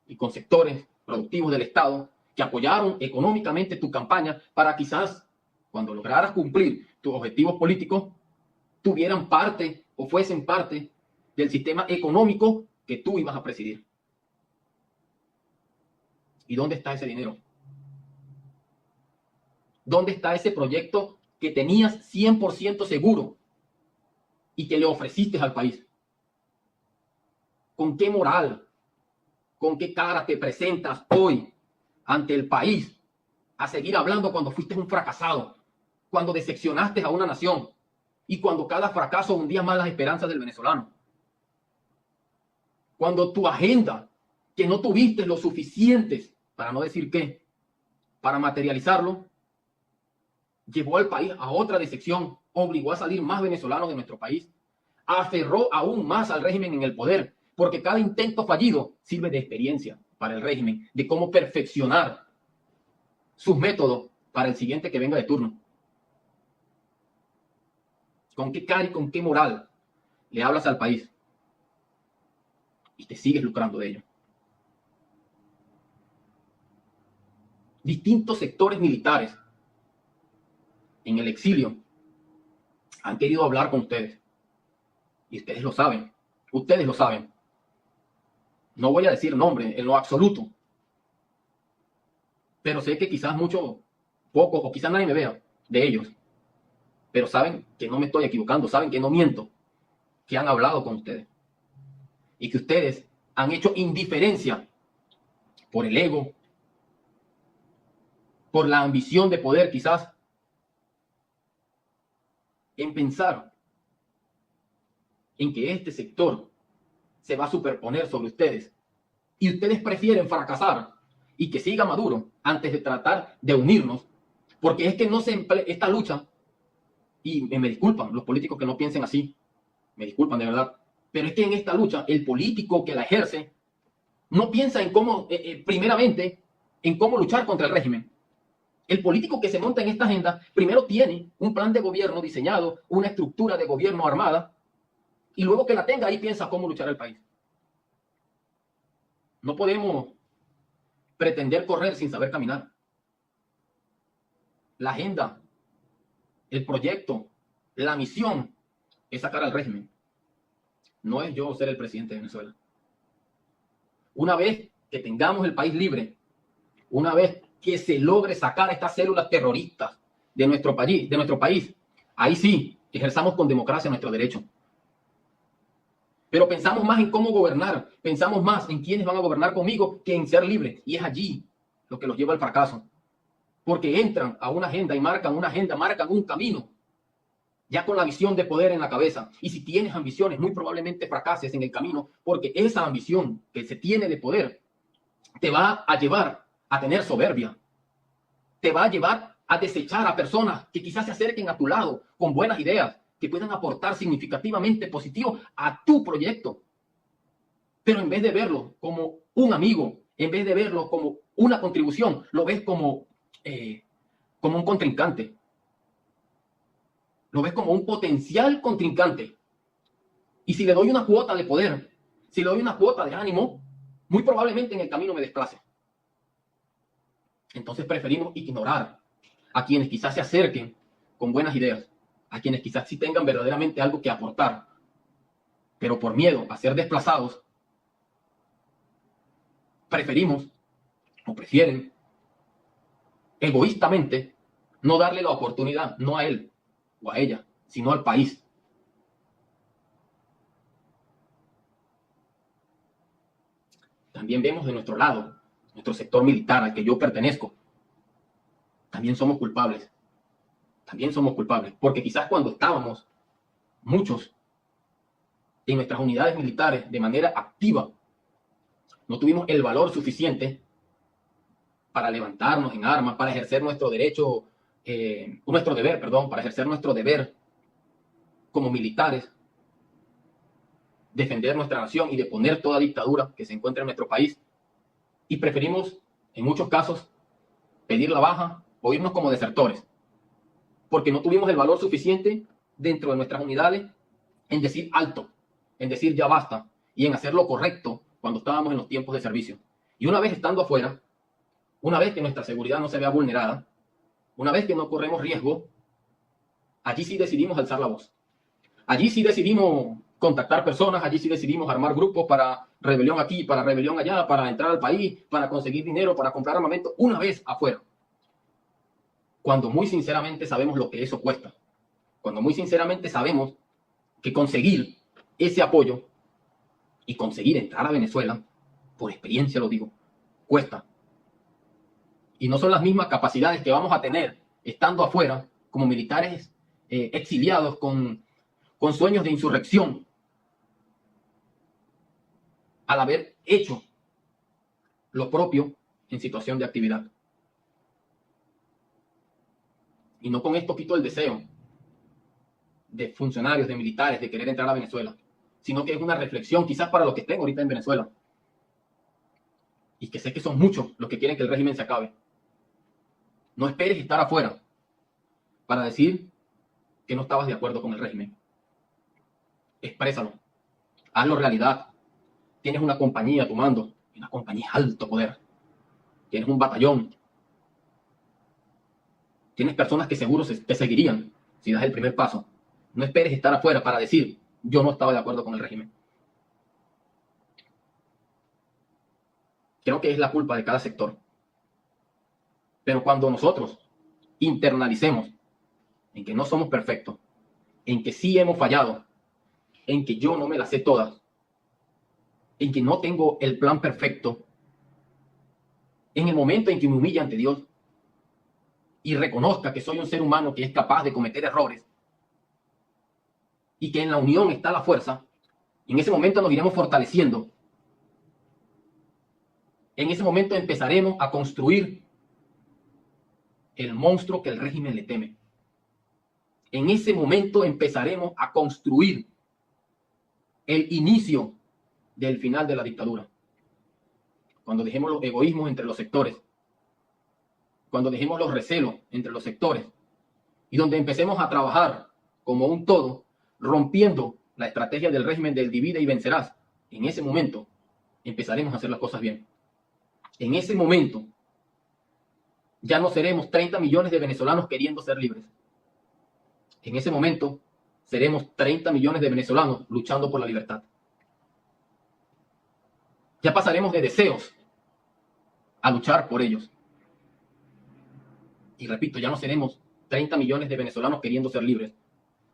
y con sectores productivos del Estado que apoyaron económicamente tu campaña para quizás cuando lograras cumplir tus objetivos políticos tuvieran parte o fuesen parte del sistema económico que tú ibas a presidir. ¿Y dónde está ese dinero? ¿Dónde está ese proyecto que tenías 100% seguro y que le ofreciste al país? ¿Con qué moral, con qué cara te presentas hoy ante el país a seguir hablando cuando fuiste un fracasado, cuando decepcionaste a una nación y cuando cada fracaso hundía más las esperanzas del venezolano? Cuando tu agenda, que no tuviste lo suficientes, para no decir qué, para materializarlo, llevó al país a otra decepción, obligó a salir más venezolanos de nuestro país, aferró aún más al régimen en el poder, porque cada intento fallido sirve de experiencia para el régimen, de cómo perfeccionar sus métodos para el siguiente que venga de turno. ¿Con qué cara y con qué moral le hablas al país? Y te sigues lucrando de ello. Distintos sectores militares en el exilio han querido hablar con ustedes. Y ustedes lo saben. Ustedes lo saben. No voy a decir nombre en lo absoluto. Pero sé que quizás muchos, pocos, o quizás nadie me vea de ellos. Pero saben que no me estoy equivocando. Saben que no miento. Que han hablado con ustedes. Y que ustedes han hecho indiferencia por el ego, por la ambición de poder quizás, en pensar en que este sector se va a superponer sobre ustedes. Y ustedes prefieren fracasar y que siga Maduro antes de tratar de unirnos, porque es que no se esta lucha, y me disculpan los políticos que no piensen así, me disculpan de verdad, pero es que en esta lucha el político que la ejerce no piensa en cómo, primeramente, en cómo luchar contra el régimen. El político que se monta en esta agenda primero tiene un plan de gobierno diseñado, una estructura de gobierno armada, y luego que la tenga ahí piensa cómo luchar al país. No podemos pretender correr sin saber caminar. La agenda, el proyecto, la misión es sacar al régimen. No es yo ser el presidente de Venezuela. Una vez que tengamos el país libre, una vez que se logre sacar a estas células terroristas de nuestro país, ahí sí ejerzamos con democracia nuestro derecho. Pero pensamos más en cómo gobernar, pensamos más en quiénes van a gobernar conmigo que en ser libres. Y es allí lo que los lleva al fracaso. Porque entran a una agenda y marcan una agenda, marcan un camino, ya con la visión de poder en la cabeza. Y si tienes ambiciones, muy probablemente fracases en el camino, porque esa ambición que se tiene de poder te va a llevar a tener soberbia. Te va a llevar a desechar a personas que quizás se acerquen a tu lado con buenas ideas, que puedan aportar significativamente positivo a tu proyecto. Pero en vez de verlo como un amigo, en vez de verlo como una contribución, lo ves como un contrincante. Lo ves como un potencial contrincante. Y si le doy una cuota de poder, si le doy una cuota de ánimo, muy probablemente en el camino me desplace. Entonces preferimos ignorar a quienes quizás se acerquen con buenas ideas, a quienes quizás sí tengan verdaderamente algo que aportar, pero por miedo a ser desplazados, preferimos o prefieren egoístamente no darle la oportunidad, no a él o a ella, sino al país. También vemos de nuestro lado, nuestro sector militar al que yo pertenezco, también somos culpables. También somos culpables, porque quizás cuando estábamos muchos en nuestras unidades militares de manera activa, no tuvimos el valor suficiente para levantarnos en armas, para ejercer nuestro derecho, para ejercer nuestro deber como militares, defender nuestra nación y deponer toda dictadura que se encuentra en nuestro país. Y preferimos, en muchos casos, pedir la baja o irnos como desertores, porque no tuvimos el valor suficiente dentro de nuestras unidades en decir alto, en decir ya basta, y en hacer lo correcto cuando estábamos en los tiempos de servicio. Y una vez estando afuera, una vez que nuestra seguridad no se vea vulnerada, una vez que no corremos riesgo, allí sí decidimos alzar la voz. Allí sí decidimos contactar personas, allí sí decidimos armar grupos para rebelión aquí, para rebelión allá, para entrar al país, para conseguir dinero, para comprar armamento, una vez afuera. Cuando muy sinceramente sabemos lo que eso cuesta. Cuando muy sinceramente sabemos que conseguir ese apoyo y conseguir entrar a Venezuela, por experiencia lo digo, cuesta. Y no son las mismas capacidades que vamos a tener estando afuera como militares exiliados con sueños de insurrección al haber hecho lo propio en situación de actividad. Y no con esto quito el deseo de funcionarios, de militares, de querer entrar a Venezuela, sino que es una reflexión quizás para los que estén ahorita en Venezuela. Y que sé que son muchos los que quieren que el régimen se acabe. No esperes estar afuera para decir que no estabas de acuerdo con el régimen. Exprésalo. Hazlo realidad. Tienes una compañía a tu mando, una compañía de alto poder. Tienes un batallón. Tienes personas que seguro te seguirían si das el primer paso. No esperes estar afuera para decir, yo no estaba de acuerdo con el régimen. Creo que es la culpa de cada sector. Pero cuando nosotros internalicemos en que no somos perfectos, en que sí hemos fallado, en que yo no me las sé todas, en que no tengo el plan perfecto, en el momento en que me humille ante Dios y reconozca que soy un ser humano que es capaz de cometer errores y que en la unión está la fuerza, En ese momento nos iremos fortaleciendo. En ese momento empezaremos a construir el monstruo que el régimen le teme. En ese momento empezaremos a construir el inicio del final de la dictadura. Cuando dejemos los egoísmos entre los sectores, cuando dejemos los recelos entre los sectores y donde empecemos a trabajar como un todo, rompiendo la estrategia del régimen del divide y vencerás, en ese momento empezaremos a hacer las cosas bien. En ese momento ya no seremos 30 millones de venezolanos queriendo ser libres. En ese momento seremos 30 millones de venezolanos luchando por la libertad. Ya pasaremos de deseos a luchar por ellos. Y repito, ya no seremos 30 millones de venezolanos queriendo ser libres.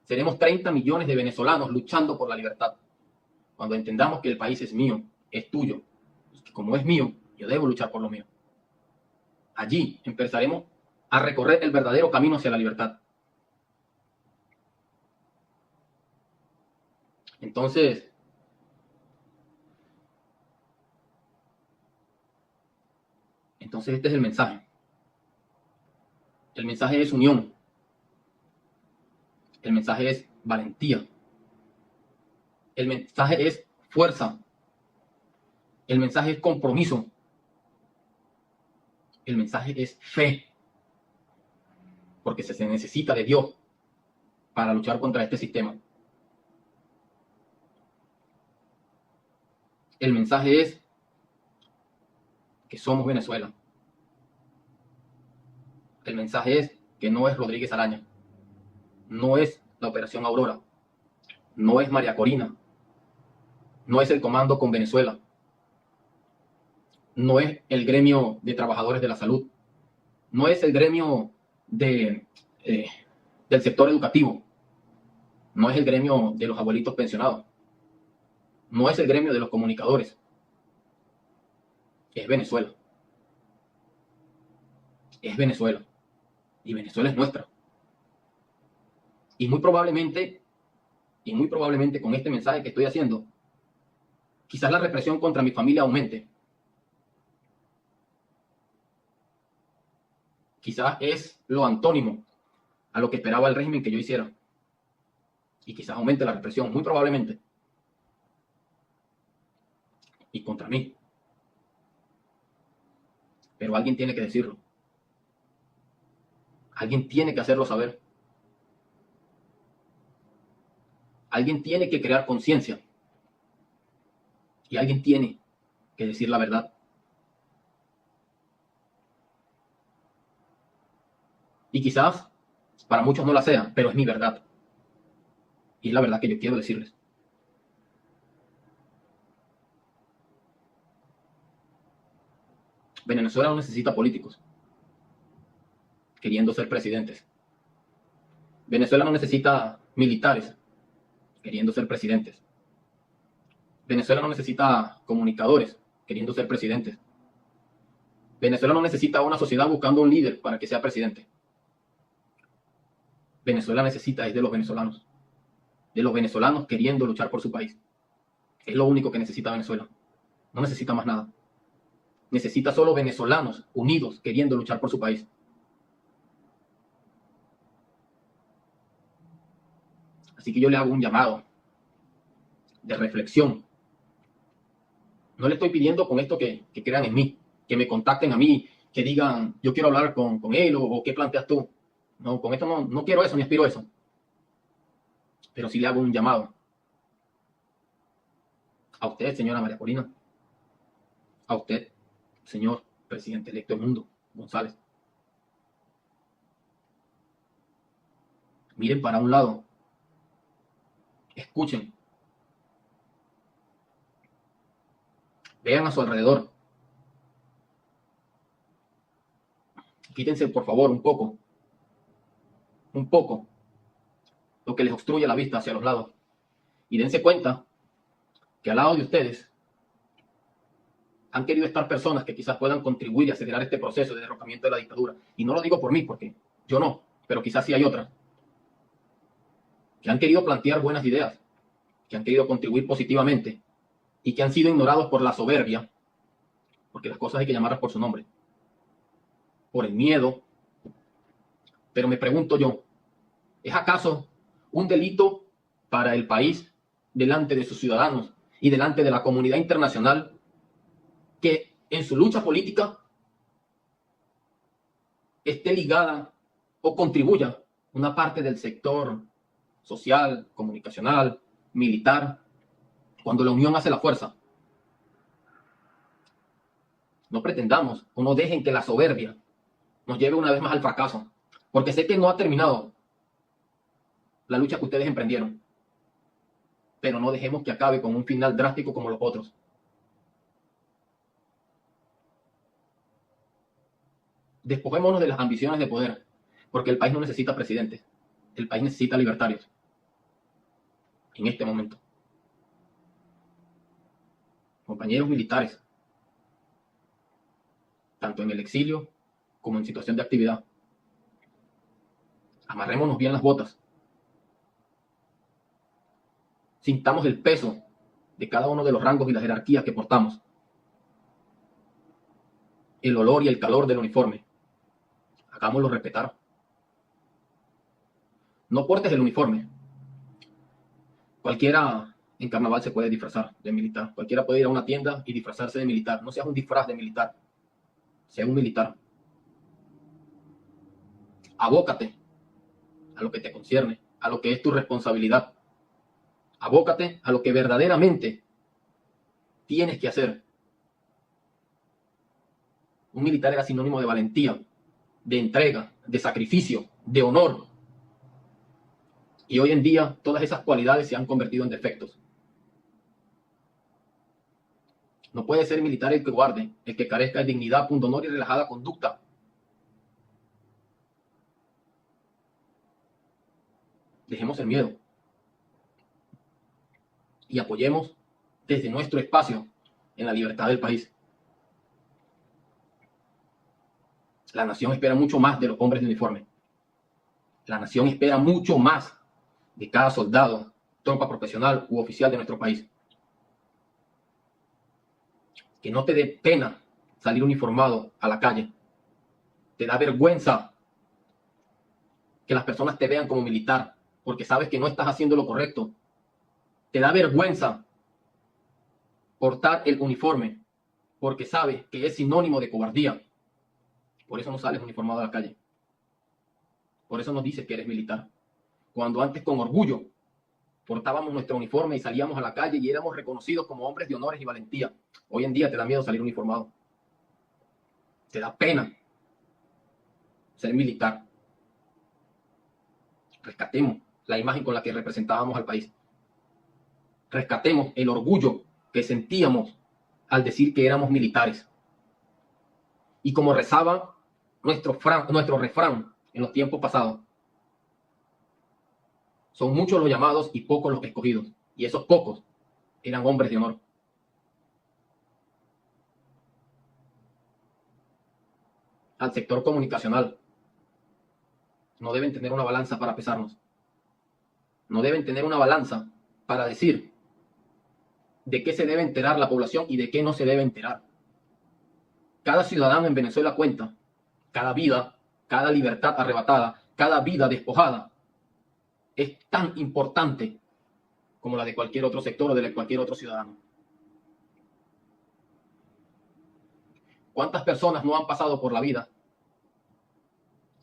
Seremos 30 millones de venezolanos luchando por la libertad. Cuando entendamos que el país es mío, es tuyo, que como es mío, yo debo luchar por lo mío. Allí empezaremos a recorrer el verdadero camino hacia la libertad. Entonces, este es el mensaje. El mensaje es unión. El mensaje es valentía. El mensaje es fuerza. El mensaje es compromiso. El mensaje es fe. Porque se necesita de Dios para luchar contra este sistema. El mensaje es que somos Venezuela. El mensaje es que no es Rodríguez Araña. No es la Operación Aurora. No es María Corina. No es el Comando con Venezuela. No es el gremio de trabajadores de la salud. No es el gremio del sector educativo. No es el gremio de los abuelitos pensionados. No es el gremio de los comunicadores. Es Venezuela. Es Venezuela. Y Venezuela es nuestra. Y muy probablemente con este mensaje que estoy haciendo, quizás la represión contra mi familia aumente. Quizás es lo antónimo a lo que esperaba el régimen que yo hiciera. Y quizás aumente la represión, muy probablemente. Y contra mí. Pero alguien tiene que decirlo. Alguien tiene que hacerlo saber. Alguien tiene que crear conciencia. Y alguien tiene que decir la verdad. Y quizás para muchos no la sea, pero es mi verdad. Y es la verdad que yo quiero decirles. Venezuela no necesita políticos queriendo ser presidentes. Venezuela no necesita militares queriendo ser presidentes. Venezuela no necesita comunicadores queriendo ser presidentes. Venezuela no necesita una sociedad buscando un líder para que sea presidente. Venezuela necesita es de los venezolanos queriendo luchar por su país. Es lo único que necesita Venezuela. No necesita más nada. Necesita solo venezolanos unidos queriendo luchar por su país. Así que yo le hago un llamado de reflexión. No le estoy pidiendo con esto que crean en mí, que me contacten a mí, que digan, yo quiero hablar con él o qué planteas tú. No, con esto no quiero eso, ni aspiro a eso. Pero sí le hago un llamado. A usted, señora María Corina. A usted, señor presidente electo del mundo, González. Miren para un lado. Escuchen. Vean a su alrededor. Quítense, por favor, un poco lo que les obstruye la vista hacia los lados. Y dense cuenta que al lado de ustedes han querido estar personas que quizás puedan contribuir y acelerar este proceso de derrocamiento de la dictadura. Y no lo digo por mí, porque yo no, pero quizás sí hay otras que han querido plantear buenas ideas, que han querido contribuir positivamente y que han sido ignorados por la soberbia, porque las cosas hay que llamarlas por su nombre, por el miedo. Pero me pregunto yo, ¿es acaso un delito para el país delante de sus ciudadanos y delante de la comunidad internacional que en su lucha política esté ligada o contribuya una parte del sector social, comunicacional, militar, cuando la unión hace la fuerza? No pretendamos o no dejen que la soberbia nos lleve una vez más al fracaso, porque sé que no ha terminado la lucha que ustedes emprendieron, pero no dejemos que acabe con un final drástico como los otros. Despojémonos de las ambiciones de poder, porque el país no necesita presidentes, el país necesita libertarios en este momento. Compañeros militares, tanto en el exilio como en situación de actividad, amarrémonos bien las botas, sintamos el peso de cada uno de los rangos y las jerarquías que portamos, el olor y el calor del uniforme, hagámoslo respetar. No portes el uniforme. Cualquiera en carnaval se puede disfrazar de militar. Cualquiera puede ir a una tienda y disfrazarse de militar. No seas un disfraz de militar. Sea un militar. Abócate a lo que te concierne, a lo que es tu responsabilidad. Abócate a lo que verdaderamente tienes que hacer. Un militar era sinónimo de valentía, de entrega, de sacrificio, de honor. Y hoy en día todas esas cualidades se han convertido en defectos. No puede ser militar el que guarde, el que carezca de dignidad, pundonor y relajada conducta. Dejemos el miedo y apoyemos desde nuestro espacio en la libertad del país. La nación espera mucho más de los hombres de uniforme. La nación espera mucho más de cada soldado, tropa profesional u oficial de nuestro país. Que no te dé pena salir uniformado a la calle. Te da vergüenza que las personas te vean como militar porque sabes que no estás haciendo lo correcto. Te da vergüenza portar el uniforme porque sabes que es sinónimo de cobardía. Por eso no sales uniformado a la calle. Por eso no dices que eres militar. Cuando antes con orgullo portábamos nuestro uniforme y salíamos a la calle y éramos reconocidos como hombres de honores y valentía. Hoy en día te da miedo salir uniformado. Te da pena ser militar. Rescatemos la imagen con la que representábamos al país. Rescatemos el orgullo que sentíamos al decir que éramos militares. Y como rezaba nuestro refrán en los tiempos pasados, son muchos los llamados y pocos los escogidos. Y esos pocos eran hombres de honor. Al sector comunicacional, no deben tener una balanza para pesarnos. No deben tener una balanza para decir de qué se debe enterar la población y de qué no se debe enterar. Cada ciudadano en Venezuela cuenta. Cada vida, cada libertad arrebatada, cada vida despojada es tan importante como la de cualquier otro sector o de cualquier otro ciudadano. ¿Cuántas personas no han pasado por la vida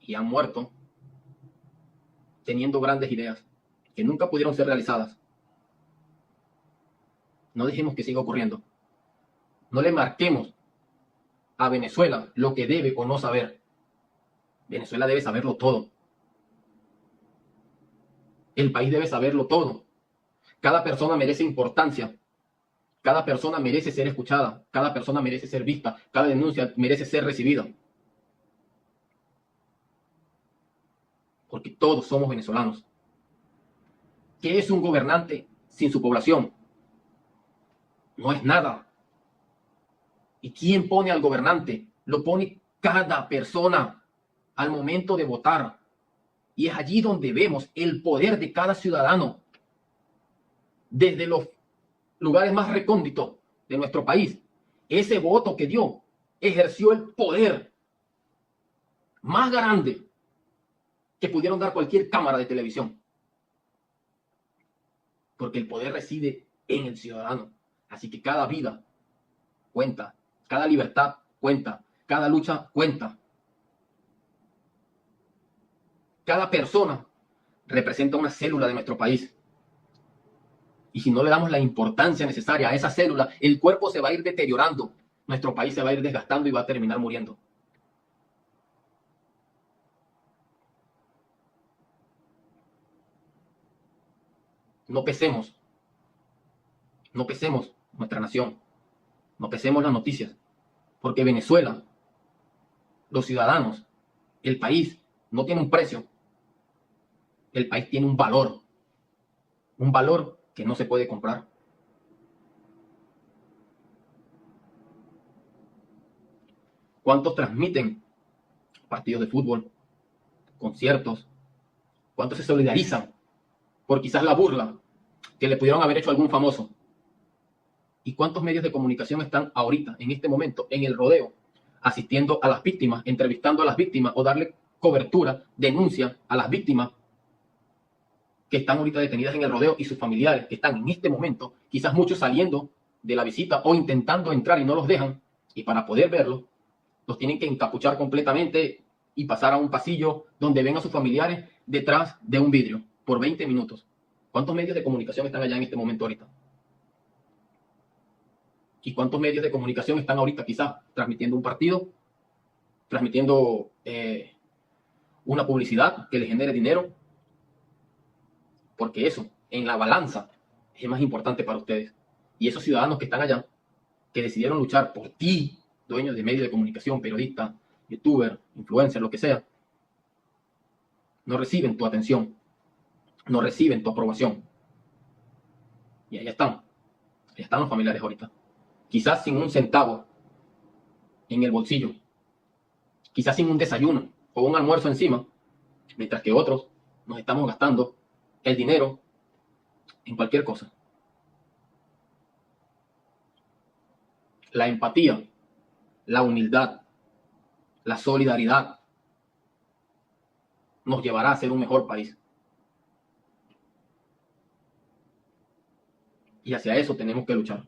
y han muerto teniendo grandes ideas que nunca pudieron ser realizadas? No dejemos que siga ocurriendo. No le marquemos a Venezuela lo que debe o no saber. Venezuela debe saberlo todo. El país debe saberlo todo. Cada persona merece importancia. Cada persona merece ser escuchada. Cada persona merece ser vista. Cada denuncia merece ser recibida. Porque todos somos venezolanos. ¿Qué es un gobernante sin su población? No es nada. ¿Y quién pone al gobernante? Lo pone cada persona al momento de votar. Y es allí donde vemos el poder de cada ciudadano. desde los lugares más recónditos de nuestro país, ese voto que dio, ejerció el poder más grande que pudieron dar cualquier cámara de televisión. Porque el poder reside en el ciudadano. Así que cada vida cuenta, cada libertad cuenta, cada lucha cuenta. Cada persona representa una célula de nuestro país. Y si no le damos la importancia necesaria a esa célula, el cuerpo se va a ir deteriorando, nuestro país se va a ir desgastando y va a terminar muriendo. No pesemos nuestra nación, no pesemos las noticias, porque Venezuela, los ciudadanos, el país no tiene un precio, el país tiene un valor que no se puede comprar. ¿Cuántos transmiten partidos de fútbol, conciertos? ¿Cuántos se solidarizan por quizás la burla que le pudieron haber hecho a algún famoso? ¿Y cuántos medios de comunicación están ahorita, en este momento, en el rodeo, asistiendo a las víctimas, entrevistando a las víctimas o darle cobertura, denuncia a las víctimas que están ahorita detenidas en el rodeo y sus familiares que están en este momento, quizás muchos saliendo de la visita o intentando entrar y no los dejan, y para poder verlos, los tienen que encapuchar completamente y pasar a un pasillo donde ven a sus familiares detrás de un vidrio por 20 minutos? ¿Cuántos medios de comunicación están allá en este momento ahorita? ¿Y cuántos medios de comunicación están ahorita quizás transmitiendo un partido, transmitiendo una publicidad que les genere dinero? Porque eso, en la balanza, es más importante para ustedes. Y esos ciudadanos que están allá, que decidieron luchar por ti, dueños de medios de comunicación, periodistas, youtuber, influencer, lo que sea, no reciben tu atención, no reciben tu aprobación. Y ahí están los familiares ahorita. Quizás sin un centavo en el bolsillo, quizás sin un desayuno o un almuerzo encima, mientras que otros nos estamos gastando el dinero en cualquier cosa. La empatía, la humildad, la solidaridad nos llevará a ser un mejor país. Y hacia eso tenemos que luchar.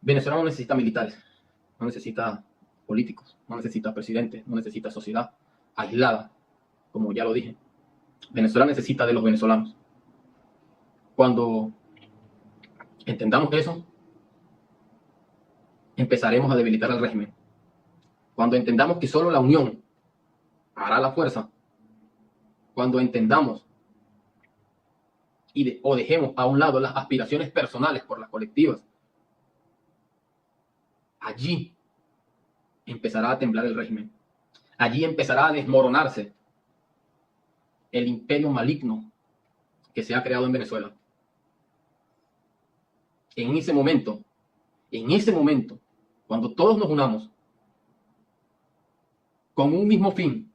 Venezuela no necesita militares, no necesita políticos, no necesita presidentes, no necesita sociedad aislada, como ya lo dije. Venezuela necesita de los venezolanos. Cuando entendamos eso, empezaremos a debilitar el régimen. Cuando entendamos que solo la unión hará la fuerza, cuando entendamos o dejemos a un lado las aspiraciones personales por las colectivas, allí empezará a temblar el régimen. Allí empezará a desmoronarse el imperio maligno que se ha creado en Venezuela. En ese momento, cuando todos nos unamos con un mismo fin,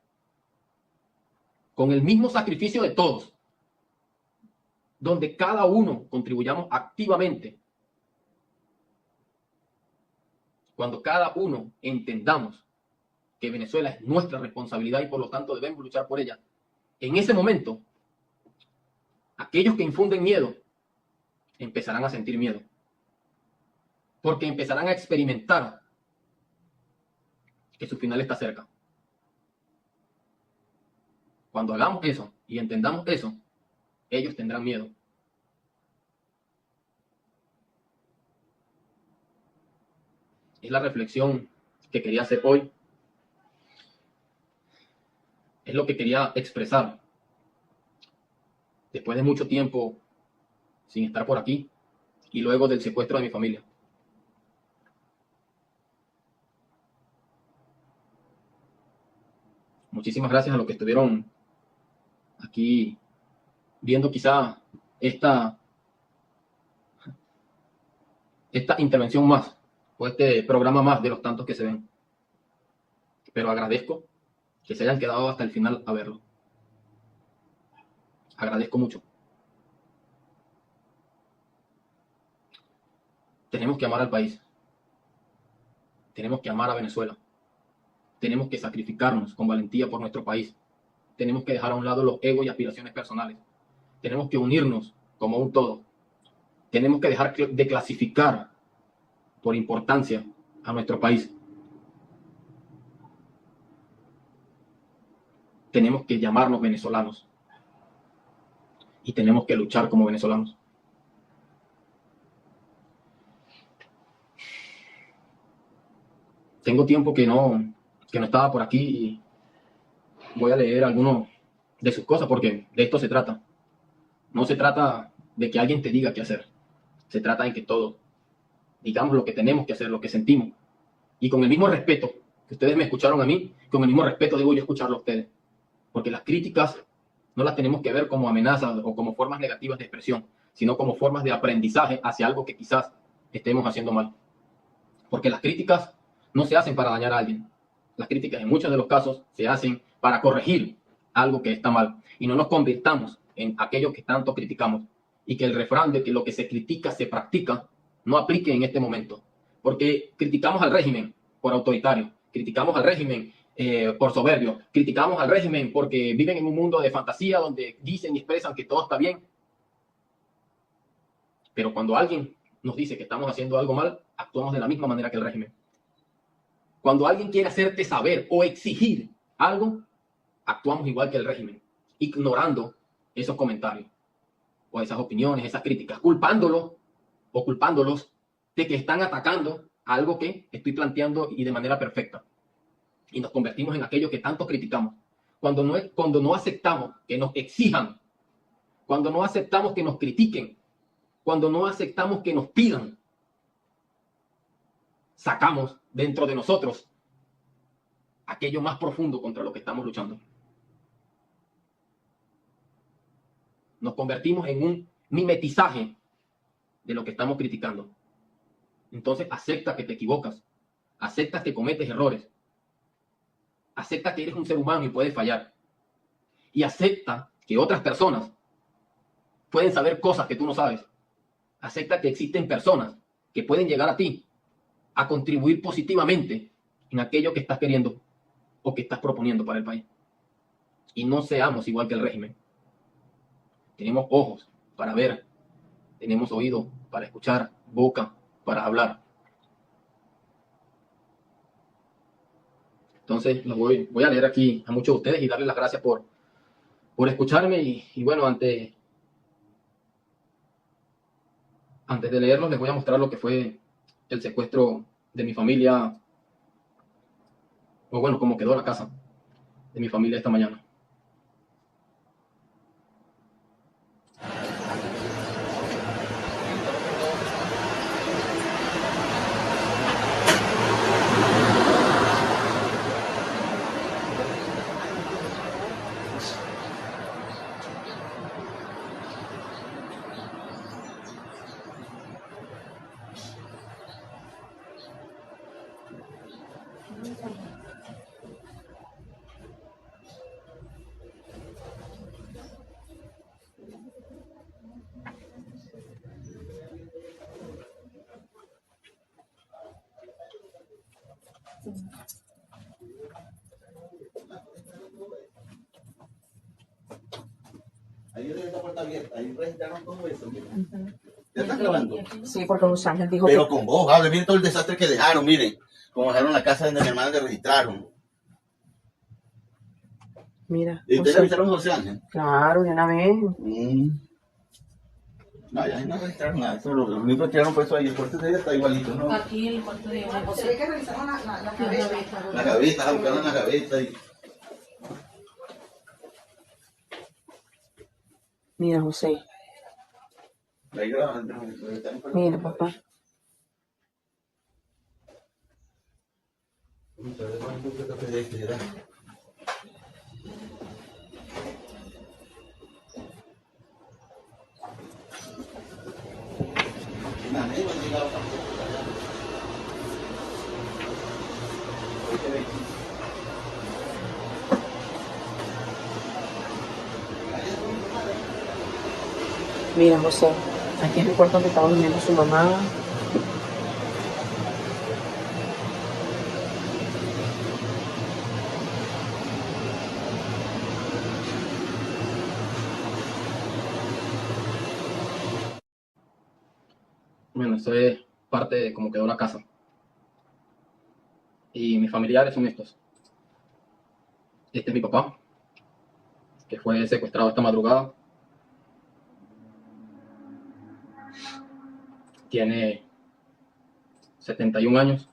con el mismo sacrificio de todos, donde cada uno contribuyamos activamente, cuando cada uno entendamos que Venezuela es nuestra responsabilidad y por lo tanto debemos luchar por ella, en ese momento, aquellos que infunden miedo empezarán a sentir miedo, porque empezarán a experimentar que su final está cerca. Cuando hagamos eso y entendamos eso, ellos tendrán miedo. Es la reflexión que quería hacer hoy. Es lo que quería expresar. Después de mucho tiempo sin estar por aquí y luego del secuestro de mi familia. Muchísimas gracias a los que estuvieron aquí viendo quizá esta intervención más, o este programa más de los tantos que se ven. Pero agradezco que se hayan quedado hasta el final a verlo. agradezco mucho. Tenemos que amar al país. Tenemos que amar a Venezuela. Tenemos que sacrificarnos con valentía por nuestro país. Tenemos que dejar a un lado los egos y aspiraciones personales. Tenemos que unirnos como un todo. Tenemos que dejar de clasificar por importancia a nuestro país. Tenemos que llamarnos venezolanos y tenemos que luchar como venezolanos. Tengo tiempo que no estaba por aquí y voy a leer algunas de sus cosas porque de esto se trata. No se trata de que alguien te diga qué hacer. Se trata de que todos digamos lo que tenemos que hacer, lo que sentimos. Y con el mismo respeto que ustedes me escucharon a mí, con el mismo respeto debo yo escucharlo a ustedes. Porque las críticas no las tenemos que ver como amenazas o como formas negativas de expresión, sino como formas de aprendizaje hacia algo que quizás estemos haciendo mal. Porque las críticas no se hacen para dañar a alguien. Las críticas en muchos de los casos se hacen para corregir algo que está mal. Y no nos convirtamos en aquello que tanto criticamos. Y que el refrán de que lo que se critica se practica no aplique en este momento. Porque criticamos al régimen por autoritario, criticamos al régimen por soberbio, criticamos al régimen porque viven en un mundo de fantasía donde dicen y expresan que todo está bien. Pero cuando alguien nos dice que estamos haciendo algo mal, actuamos de la misma manera que el régimen. Cuando alguien quiere hacerte saber o exigir algo, actuamos igual que el régimen, ignorando esos comentarios o esas opiniones, esas críticas, culpándolos de que están atacando algo que estoy planteando y de manera perfecta. Y nos convertimos en aquellos que tanto criticamos. Cuando no aceptamos que nos exijan, cuando no aceptamos que nos critiquen, cuando no aceptamos que nos pidan, sacamos dentro de nosotros aquello más profundo contra lo que estamos luchando. Nos convertimos en un mimetizaje de lo que estamos criticando. Entonces acepta que te equivocas, acepta que cometes errores, acepta que eres un ser humano y puedes fallar, y acepta que otras personas pueden saber cosas que tú no sabes. Acepta que existen personas que pueden llegar a ti a contribuir positivamente en aquello que estás queriendo o que estás proponiendo para el país. Y no seamos igual que el régimen. Tenemos ojos para ver, tenemos oídos para escuchar, boca para hablar. Entonces, voy a leer aquí a muchos de ustedes y darles las gracias por escucharme. Y bueno, antes de leerlos, les voy a mostrar lo que fue el secuestro de mi familia, o bueno, cómo quedó la casa de mi familia esta mañana. Ahí debe esta puerta abierta, ahí registraron todo eso, mira. ¿Ya están grabando? Sí, porque José Ángel dijo Pero con vos, hable, miren todo el desastre que dejaron, miren. Como dejaron la casa de mi hermana que registraron. Mira. ¿Y ustedes registraron a José Ángel? Claro, de una vez. No, ya no registraron nada. Eso lo único que tiraron fue eso ahí. El cuarto de ella está igualito, ¿no? Aquí el cuarto de ella. Se ve que revisaron la cabeza. La gaveta, buscaron la gaveta y... Mira, José. Ahí grabando. Mira, papá. Mira, José, aquí es el cuarto donde estaba durmiendo su mamá. Bueno, eso es parte de cómo quedó la casa. Y mis familiares son estos. Este es mi papá, que fue secuestrado esta madrugada. Tiene 71 años.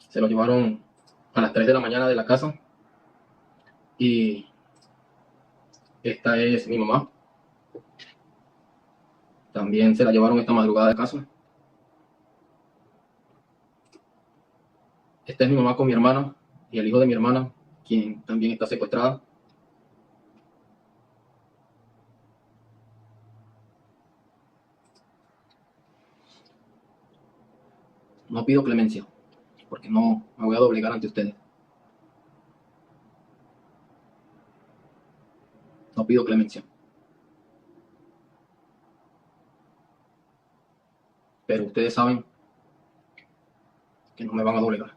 Se lo llevaron a las 3 de la mañana de la casa. Y esta es mi mamá. También se la llevaron esta madrugada de casa. Esta es mi mamá con mi hermana y el hijo de mi hermana, quien también está secuestrada. No pido clemencia, porque no me voy a doblegar ante ustedes. No pido clemencia. Pero ustedes saben que no me van a doblegar.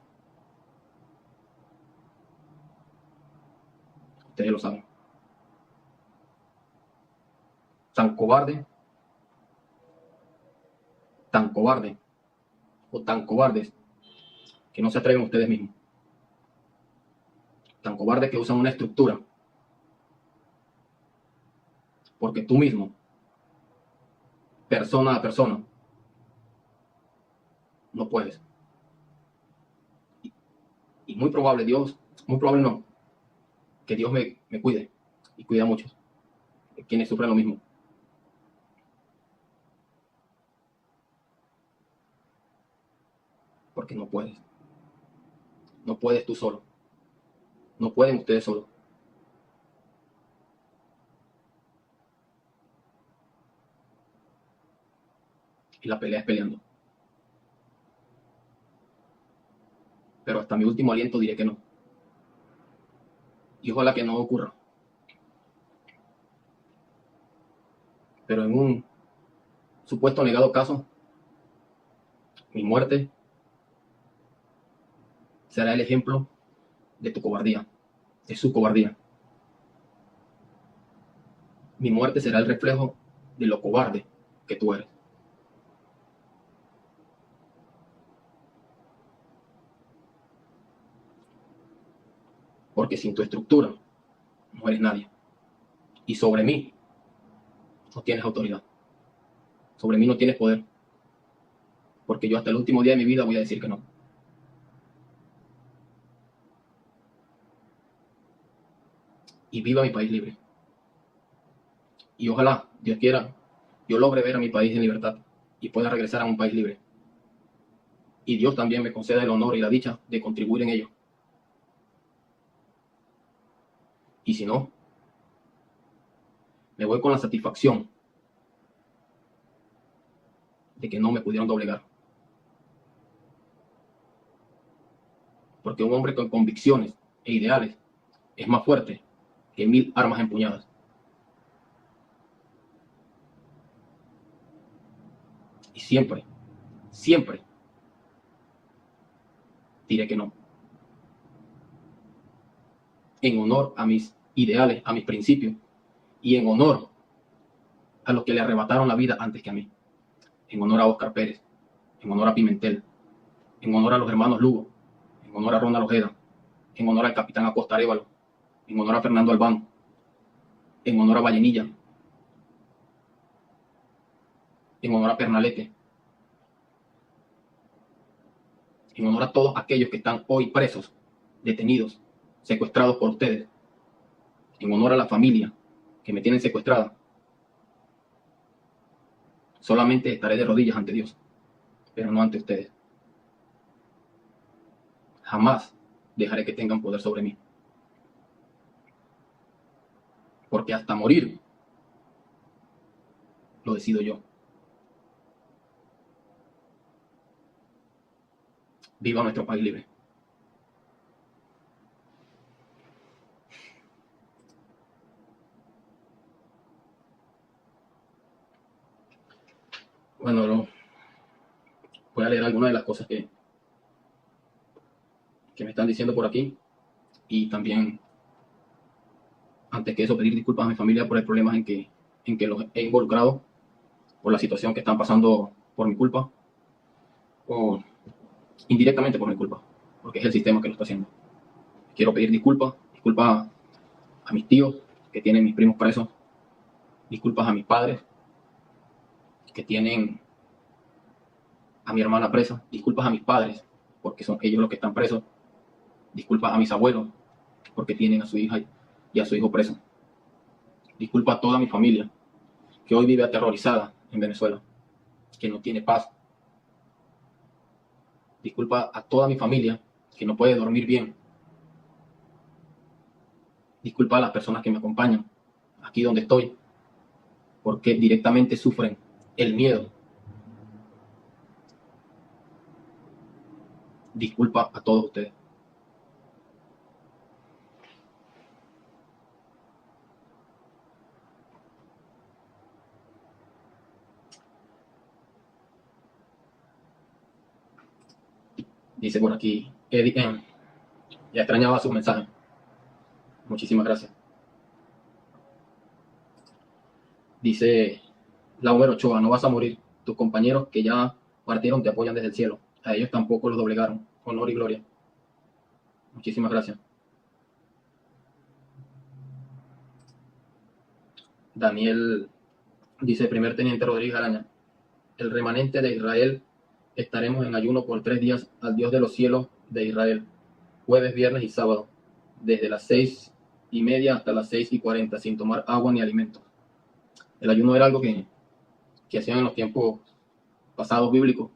Ustedes lo saben. Tan cobarde o tan cobardes que no se atreven ustedes mismos. Tan cobardes que usan una estructura. Porque tú mismo, persona a persona, no puedes. Y muy probable, muy probable no, que Dios me cuide y cuide a muchos, quienes sufren lo mismo. Porque no puedes. No puedes tú solo. No pueden ustedes solos. Y la pelea es peleando. Pero hasta mi último aliento diré que no. Y ojalá que no ocurra. Pero en un supuesto negado caso, mi muerte será el ejemplo de tu cobardía, de su cobardía. Mi muerte será el reflejo de lo cobarde que tú eres. Porque sin tu estructura no eres nadie. Y sobre mí no tienes autoridad. Sobre mí no tienes poder. Porque yo hasta el último día de mi vida voy a decir que no. Y viva mi país libre. Y ojalá, Dios quiera, yo logre ver a mi país en libertad y pueda regresar a un país libre. Y Dios también me conceda el honor y la dicha de contribuir en ello. Y si no, me voy con la satisfacción de que no me pudieron doblegar. Porque un hombre con convicciones e ideales es más fuerte que 1000 armas empuñadas. Y siempre, siempre diré que no. En honor a mis ideales, a mis principios y en honor a los que le arrebataron la vida antes que a mí. En honor a Óscar Pérez, en honor a Pimentel, en honor a los hermanos Lugo, en honor a Ronald Ojeda, en honor al capitán Acosta Arévalo, en honor a Fernando Albán, en honor a Vallenilla, en honor a Pernalete, en honor a todos aquellos que están hoy presos, detenidos, secuestrados por ustedes, en honor a la familia que me tienen secuestrada. Solamente estaré de rodillas ante Dios, pero no ante ustedes. Jamás dejaré que tengan poder sobre mí. Porque hasta morir lo decido yo. Viva nuestro país libre. Voy a leer algunas de las cosas que me están diciendo por aquí. Y también, antes que eso, pedir disculpas a mi familia por el problema en que los he involucrado, por la situación que están pasando por mi culpa, o indirectamente por mi culpa, porque es el sistema que lo está haciendo. Quiero pedir disculpas a mis tíos que tienen mis primos presos, disculpas a mis padres que tienen a mi hermana presa, disculpas a mis padres porque son ellos los que están presos, disculpas a mis abuelos porque tienen a su hija y a su hijo preso, disculpas a toda mi familia que hoy vive aterrorizada en Venezuela, que no tiene paz, disculpa a toda mi familia que no puede dormir bien, disculpa a las personas que me acompañan aquí donde estoy, porque directamente sufren el miedo. Disculpa a todos ustedes. Dice por aquí, Eddie M. Ya extrañaba su mensaje. Muchísimas gracias. Dice Laura Ochoa, no vas a morir. Tus compañeros que ya partieron te apoyan desde el cielo. A ellos tampoco los doblegaron. Honor y gloria. Muchísimas gracias. Daniel dice, primer teniente Rodríguez Araña, el remanente de Israel estaremos en ayuno por 3 días al Dios de los cielos de Israel, jueves, viernes y sábado, desde las 6:30 hasta las 6:40, sin tomar agua ni alimentos. El ayuno era algo que hacían en los tiempos pasados bíblicos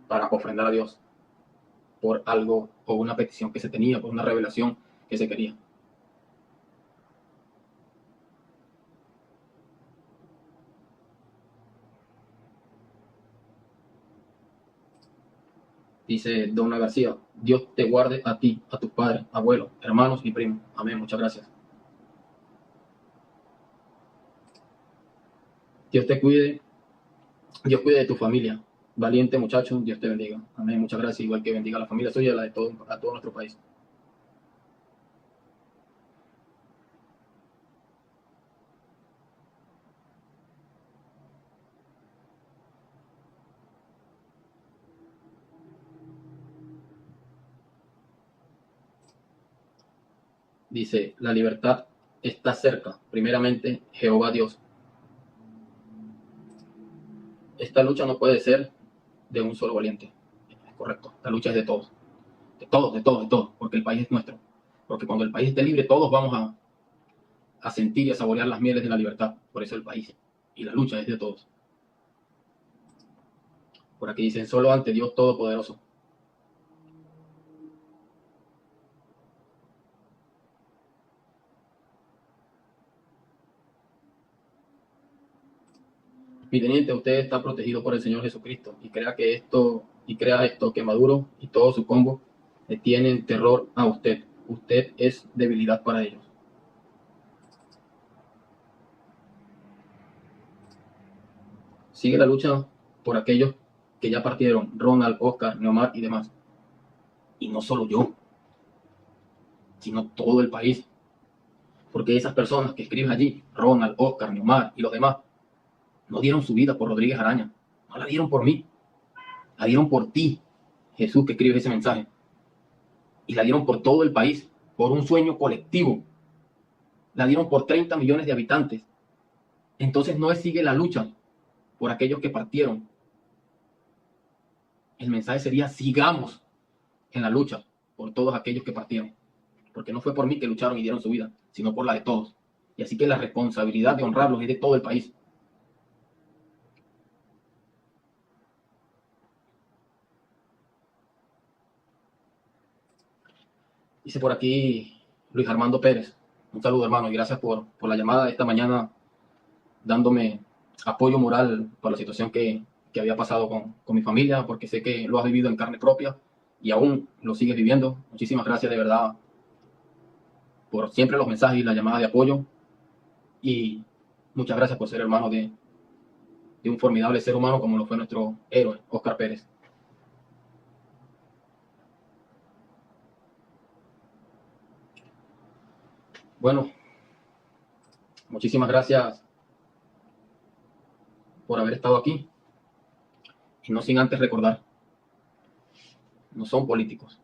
para ofrendar a Dios por algo o una petición que se tenía, por una revelación que se quería. Dice Donna García, Dios te guarde a ti, a tus padres, abuelos, hermanos y primos. Amén, muchas gracias. Dios te cuide, Dios cuide de tu familia. Valiente muchacho, Dios te bendiga. Amén, muchas gracias, igual que bendiga a la familia suya y a la de a todo nuestro país. Dice, la libertad está cerca, primeramente Jehová Dios. Esta lucha no puede ser de un solo valiente. Es correcto, la lucha es de todos. De todos, de todos, de todos, porque el país es nuestro. Porque cuando el país esté libre, todos vamos a sentir y a saborear las mieles de la libertad. Por eso el país. Y la lucha es de todos. Por aquí dicen, solo ante Dios Todopoderoso. Mi teniente, usted está protegido por el Señor Jesucristo y crea esto que Maduro y todo su combo le tienen terror a usted. Usted es debilidad para ellos. Sigue la lucha por aquellos que ya partieron, Ronald, Oscar, Neomar y demás. Y no solo yo, sino todo el país. Porque esas personas que escriben allí, Ronald, Oscar, Neomar y los demás, no dieron su vida por Rodríguez Araña. No la dieron por mí. La dieron por ti, Jesús, que escribe ese mensaje. Y la dieron por todo el país, por un sueño colectivo. La dieron por 30 millones de habitantes. Entonces no sigue la lucha por aquellos que partieron. El mensaje sería, sigamos en la lucha por todos aquellos que partieron. Porque no fue por mí que lucharon y dieron su vida, sino por la de todos. Y así que la responsabilidad de honrarlos es de todo el país. Dice por aquí Luis Armando Pérez. Un saludo, hermano, y gracias por la llamada de esta mañana, dándome apoyo moral por la situación que había pasado con mi familia, porque sé que lo has vivido en carne propia y aún lo sigues viviendo. Muchísimas gracias de verdad por siempre los mensajes y las llamadas de apoyo. Y muchas gracias por ser hermano de un formidable ser humano como lo fue nuestro héroe, Oscar Pérez. Bueno, muchísimas gracias por haber estado aquí. Y no sin antes recordar, no son políticos,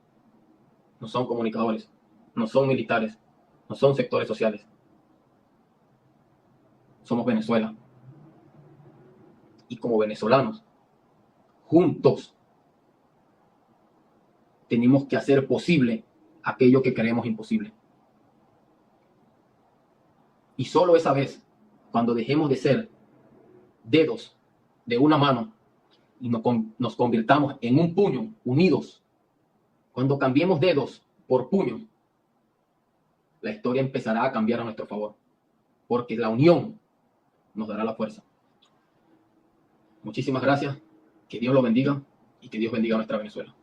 no son comunicadores, no son militares, no son sectores sociales. Somos Venezuela. Y como venezolanos, juntos, tenemos que hacer posible aquello que creemos imposible. Y solo esa vez, cuando dejemos de ser dedos de una mano y nos convirtamos en un puño unidos, cuando cambiemos dedos por puños, la historia empezará a cambiar a nuestro favor, porque la unión nos dará la fuerza. Muchísimas gracias, que Dios lo bendiga y que Dios bendiga a nuestra Venezuela.